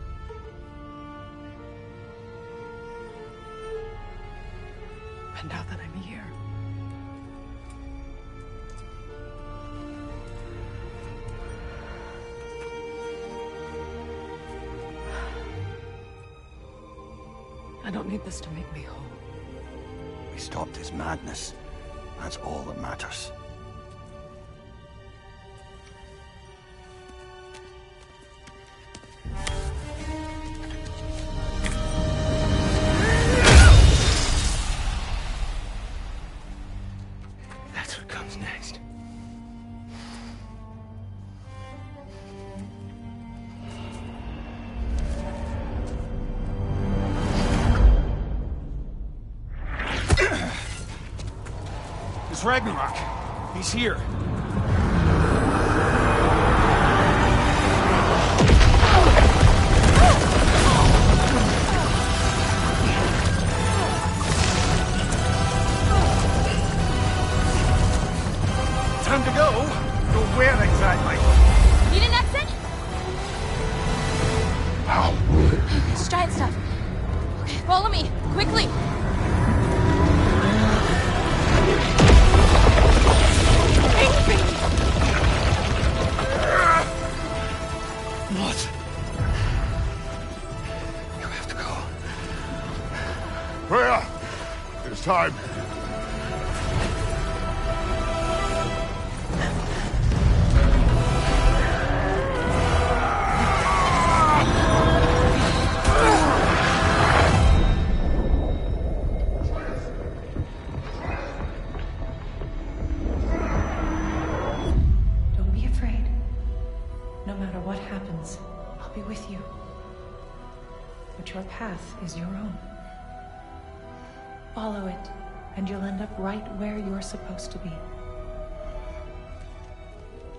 And now that I'm here, I don't need this to make me whole. We stopped his madness. That's all that matters. That's what comes next. It's Ragnarok. He's here. Time to go. Go where exactly? Need an exit? How will it be? It's giant stuff. Okay, follow me, quickly. What? You have to go. Freya! It's time. Don't be afraid. No matter what happens, I'll be with you. But your path is your own. Follow it, and you'll end up right where you're supposed to be.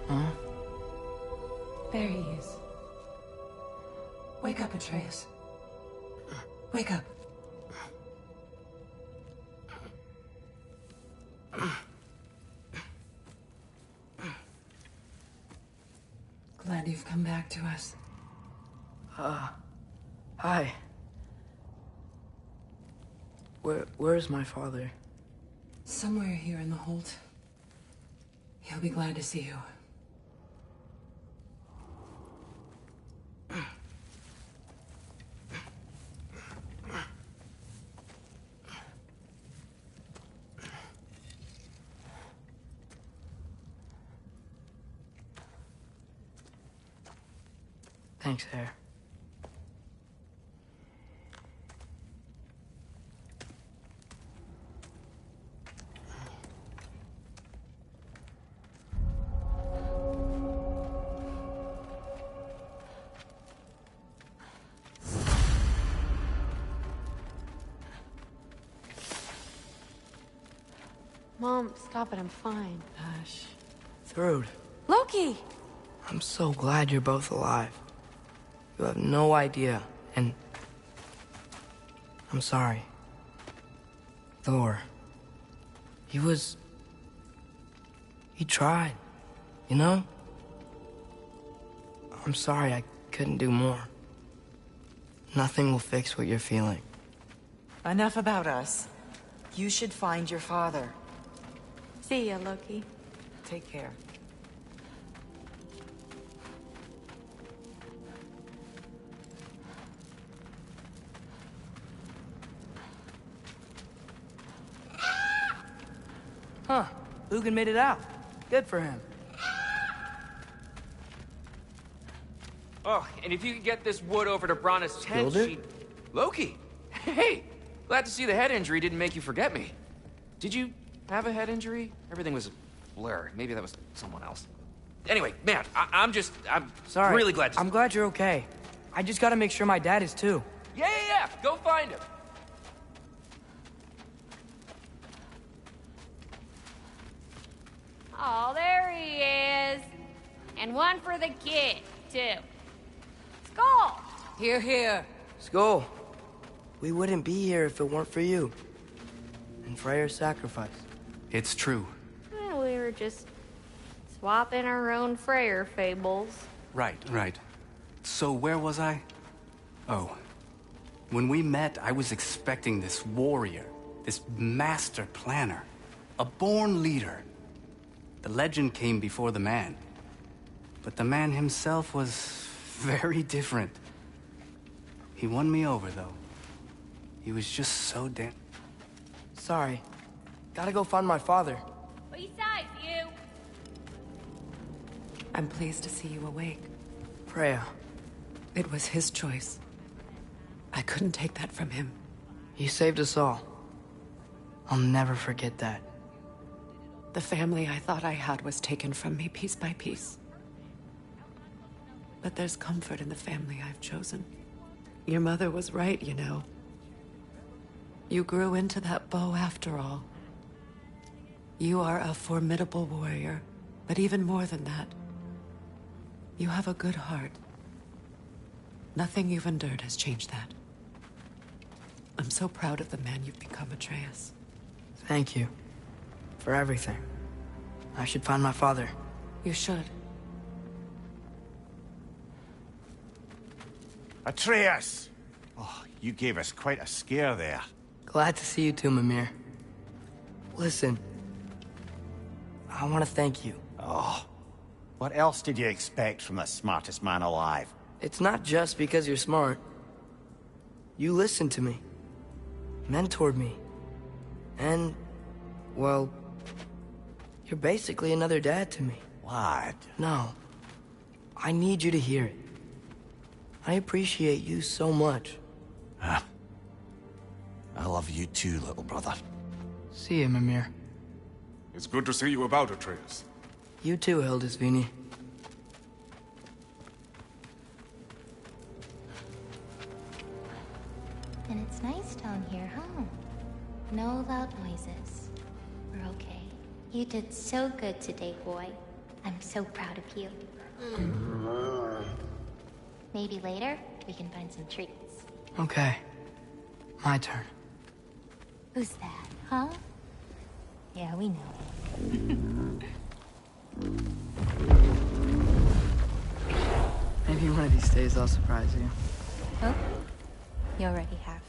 Huh? There he is. Wake up, Atreus. Wake up. glad you've come back to us. Hi. Where's my father? Somewhere here in the Holt. He'll be glad to see you. Thanks, Hare. Mom, stop it. I'm fine. Hush. Thrud, Loki! I'm so glad you're both alive. You have no idea, and I'm sorry. Thor. He tried, you know? I'm sorry I couldn't do more. Nothing will fix what you're feeling. Enough about us. You should find your father. See ya, Loki. Take care. Huh. Lugan made it out. Good for him. Oh, and if you could get this wood over to Brana's tent, Skilder? she... Loki! Hey! Glad to see the head injury didn't make you forget me. Did you have a head injury? Everything was a blur. Maybe that was someone else. Anyway, man, I'm Sorry. really glad to... I'm glad you're okay. I just gotta make sure my dad is too. Yeah. Go find him. Oh, there he is. And one for the kid, too. Skull! Here. Skull, we wouldn't be here if it weren't for you. And Freyr's sacrifice. It's true. Well, we were just swapping our own Freyr fables. Right. So where was I? Oh. When we met, I was expecting this warrior, this master planner, a born leader. The legend came before the man. But the man himself was very different. He won me over, though. He was just so damn... Sorry. Gotta go find my father. Besides you. I'm pleased to see you awake. Freya. It was his choice. I couldn't take that from him. He saved us all. I'll never forget that. The family I thought I had was taken from me piece by piece. But there's comfort in the family I've chosen. Your mother was right, you know. You grew into that bow after all. You are a formidable warrior, but even more than that, you have a good heart. Nothing you've endured has changed that. I'm so proud of the man you've become, Atreus. Thank you. For everything. I should find my father. You should. Atreus! Oh, you gave us quite a scare there. Glad to see you too, Mimir. Listen. I want to thank you. Oh. What else did you expect from the smartest man alive? It's not just because you're smart. You listened to me. Mentored me. And, well, you're basically another dad to me. Lad. No. I need you to hear it. I appreciate you so much. I love you too, little brother. See you, Mimir. It's good to see you about, Atreus. You too, Hildisvini. And it's nice down here, huh? No loud noises. We're okay. You did so good today, boy. I'm so proud of you. Maybe later, we can find some treats. Okay. My turn. Who's that, huh? Yeah, we know. these days I'll surprise you. Oh, you already have.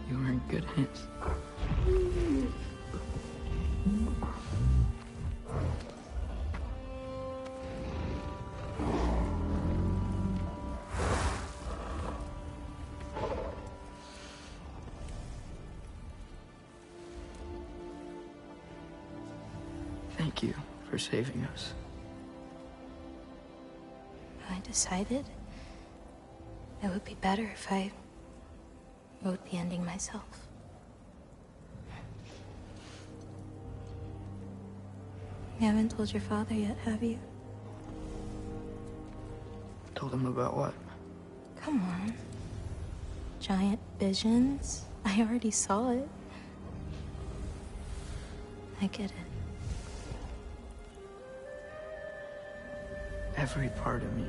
You were in good hands. Thank you for saving us. I decided it would be better if I wrote the ending myself. You haven't told your father yet, have you? Told him about what? Come on. Giant visions? I already saw it. I get it. Every part of me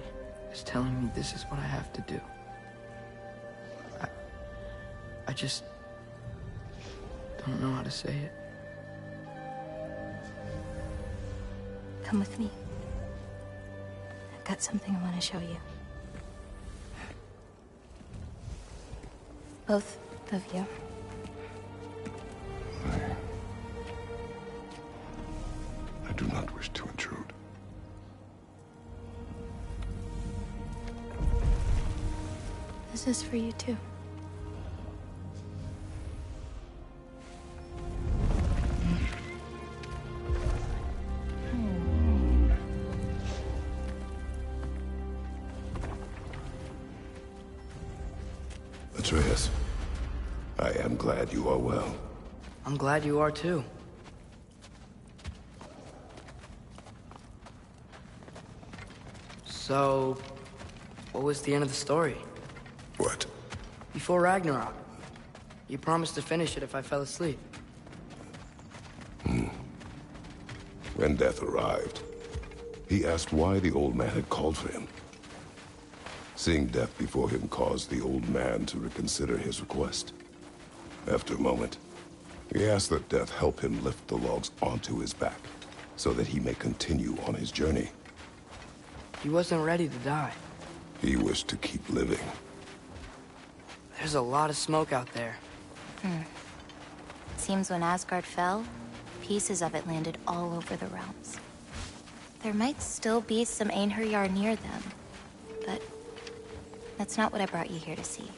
is telling me this is what I have to do. I just don't know how to say it. Come with me. I've got something I want to show you. Both of you. I do not wish to intrude. This is for you too. Atreus, I am glad you are well. I'm glad you are too. So, what was the end of the story? What? Before Ragnarok. You promised to finish it if I fell asleep. When death arrived, he asked why the old man had called for him. Seeing death before him caused the old man to reconsider his request. After a moment, he asked that death help him lift the logs onto his back, so that he may continue on his journey. He wasn't ready to die. He wished to keep living. There's a lot of smoke out there. Seems when Asgard fell, pieces of it landed all over the realms. There might still be some Einherjar near them, but that's not what I brought you here to see.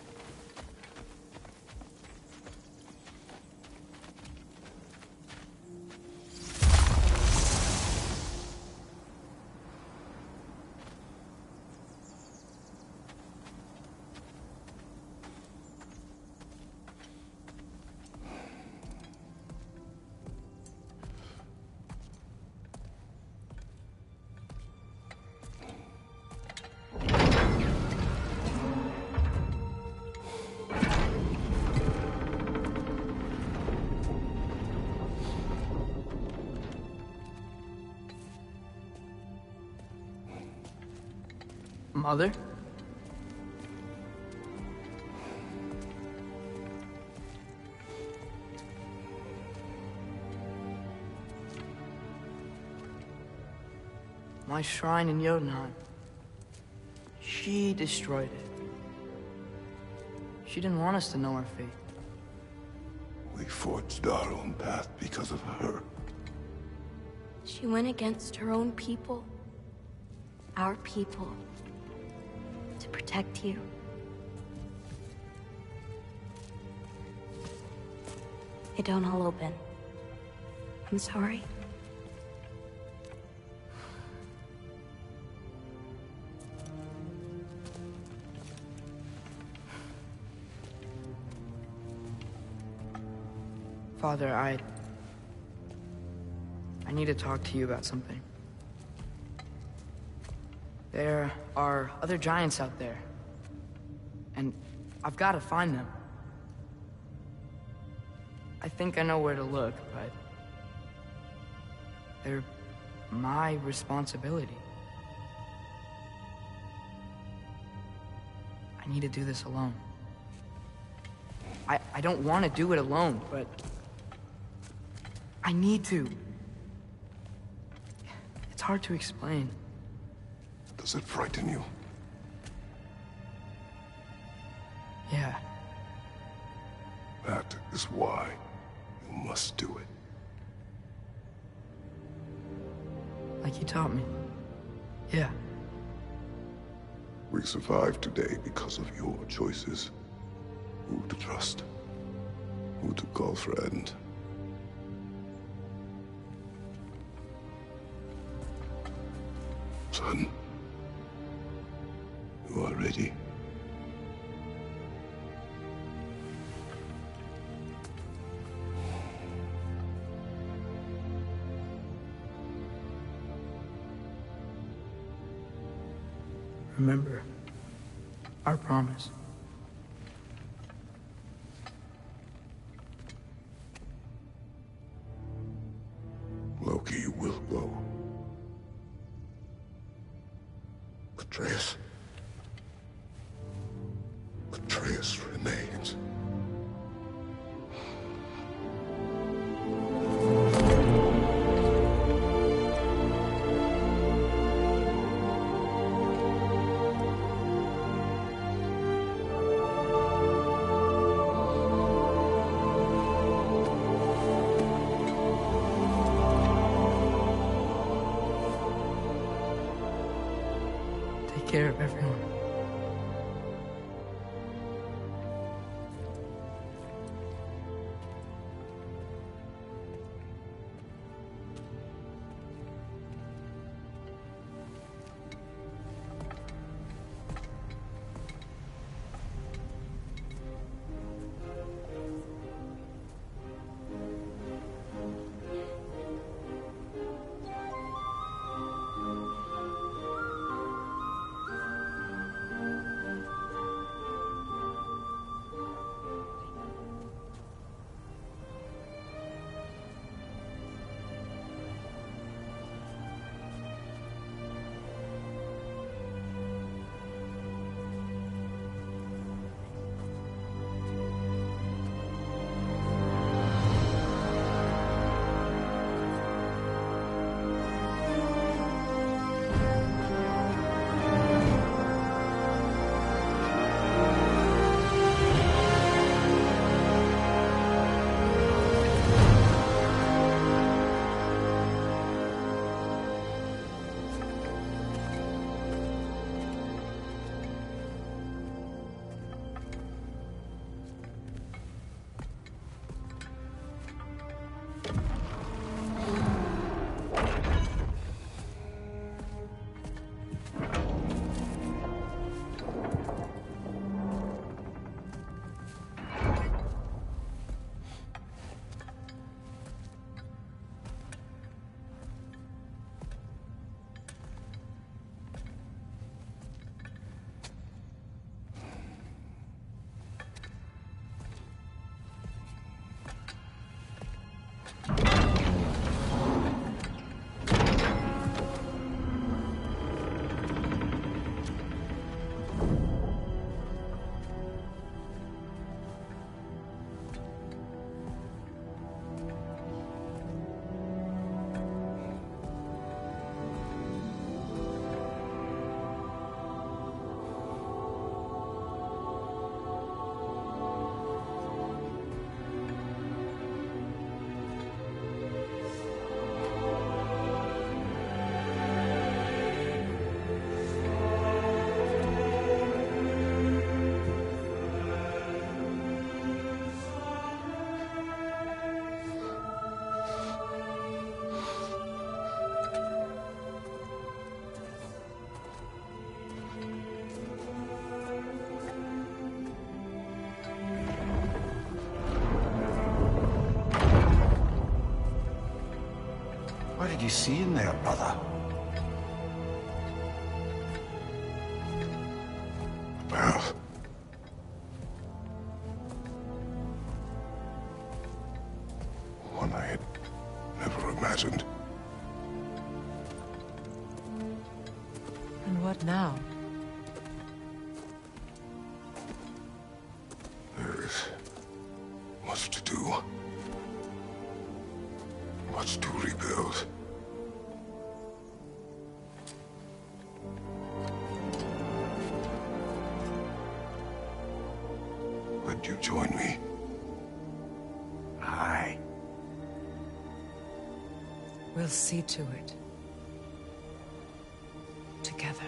Mother? My shrine in Jotunheim. She destroyed it. She didn't want us to know our fate. We forged our own path because of her. She went against her own people. Our people. To protect you. It don't all open. I'm sorry. Father, I need to talk to you about something. There are other giants out there. And I've got to find them. I think I know where to look, but they're my responsibility. I need to do this alone. I don't want to do it alone, but I need to. It's hard to explain. Does it frighten you? Yeah. That is why you must do it. Like you taught me. Yeah. We survived today because of your choices. Who to trust, who to call friend. Son, you are ready. Remember our promise. Loki will go. Atreus. Atreus remains. Take care of everyone. What did you see in there, brother? Path. One I had never imagined. And what now? much to rebuild. Would you join me? Aye. We'll see to it. Together.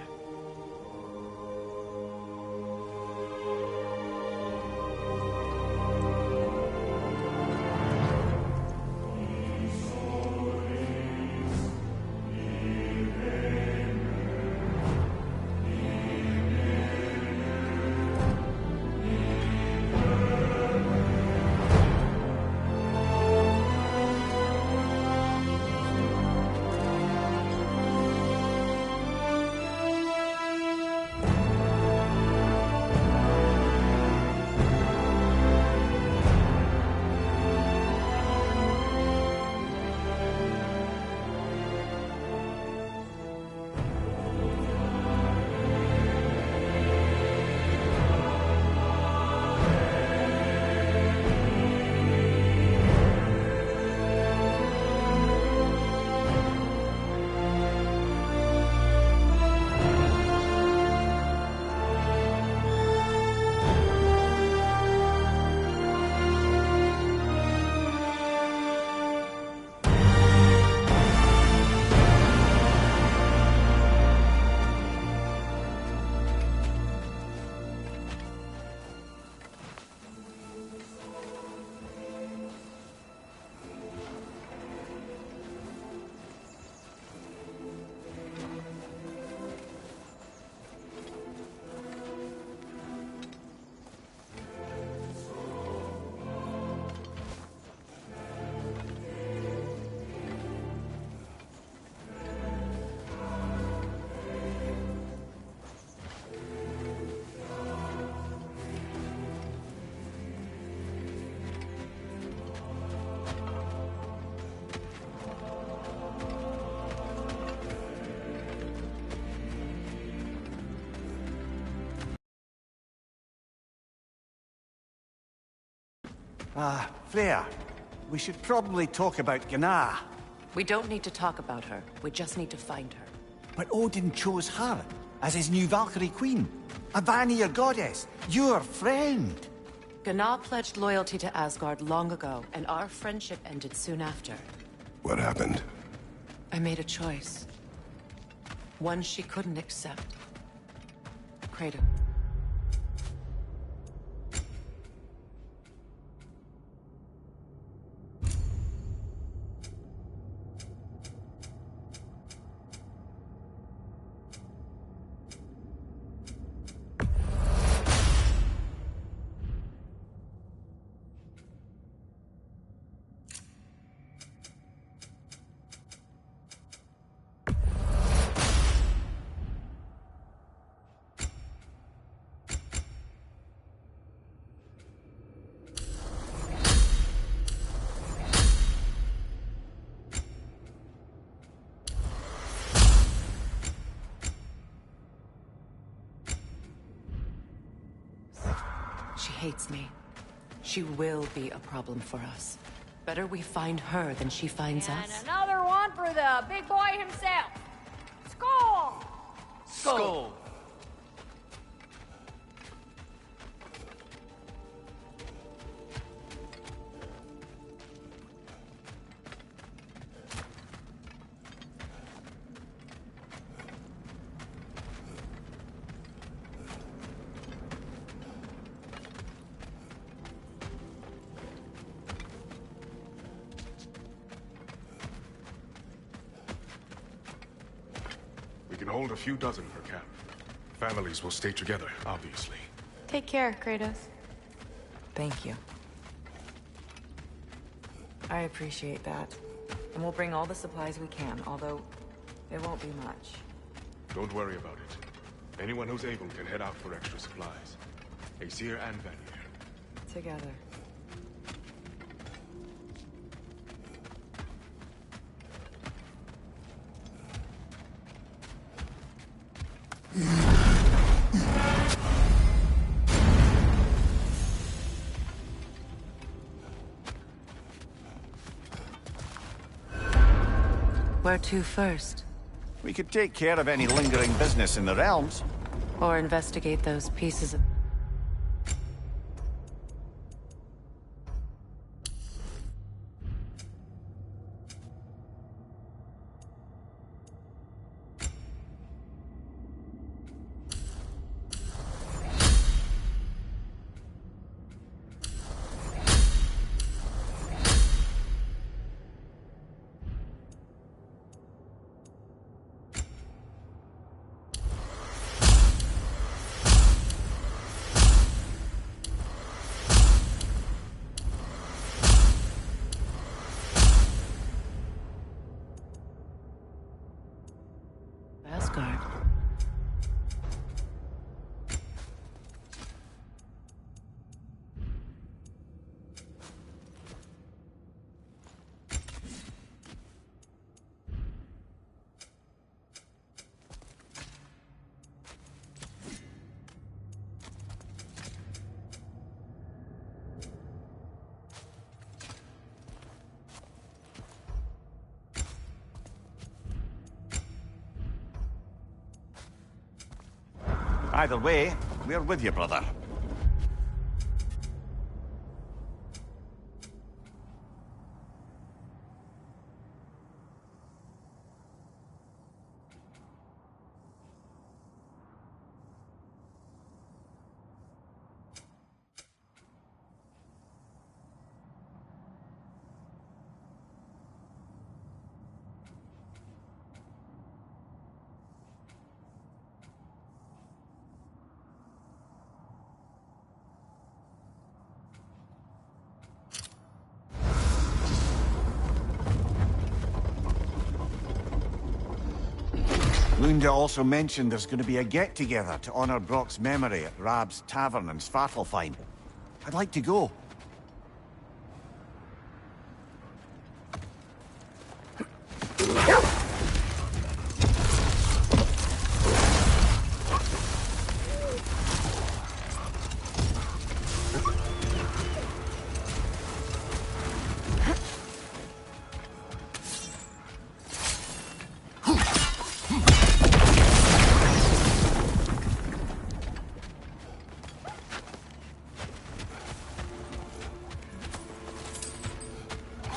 Freya, we should probably talk about Gná. We don't need to talk about her. We just need to find her. But Odin chose her as his new Valkyrie queen. A Vanir goddess, your friend. Gná pledged loyalty to Asgard long ago, and our friendship ended soon after. What happened? I made a choice. One she couldn't accept. Kratos. She hates me. She will be a problem for us. Better we find her than she finds And us. another one for the big boy himself. Skull! Skull! We can hold a few dozen per camp. Families will stay together, obviously. Take care, Kratos. Thank you. I appreciate that. And we'll bring all the supplies we can, although it won't be much. Don't worry about it. Anyone who's able can head out for extra supplies. Aesir and Vanir. Together. Where to first? We could take care of any lingering business in the realms. Or investigate those pieces of... Asgard. Either way, we're with you, brother. Lunda also mentioned there's going to be a get-together to honor Brock's memory at Rab's Tavern in Svartalfheim. I'd like to go.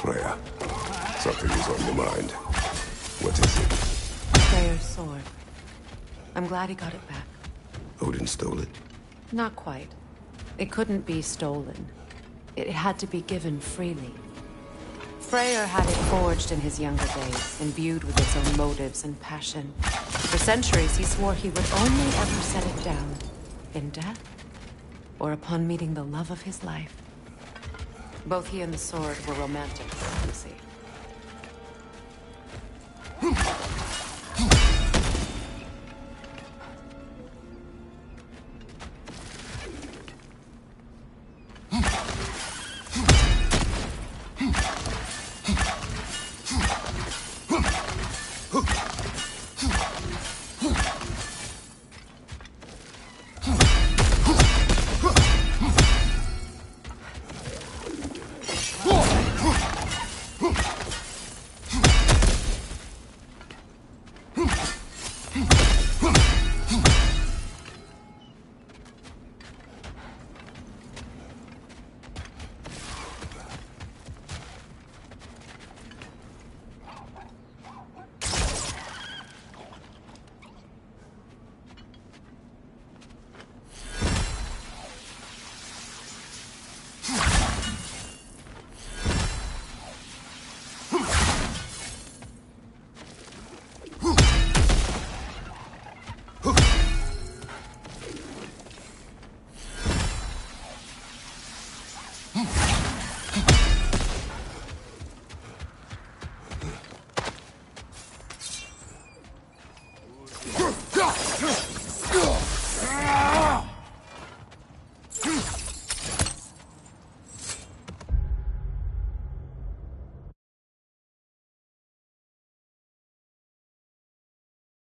Freya, something is on your mind. What is it? Freyr's sword. I'm glad he got it back. Odin stole it? Not quite. It couldn't be stolen. It had to be given freely. Freyr had it forged in his younger days, imbued with its own motives and passion. For centuries, he swore he would only ever set it down in death, or upon meeting the love of his life. Both he and the sword were romantic, you see.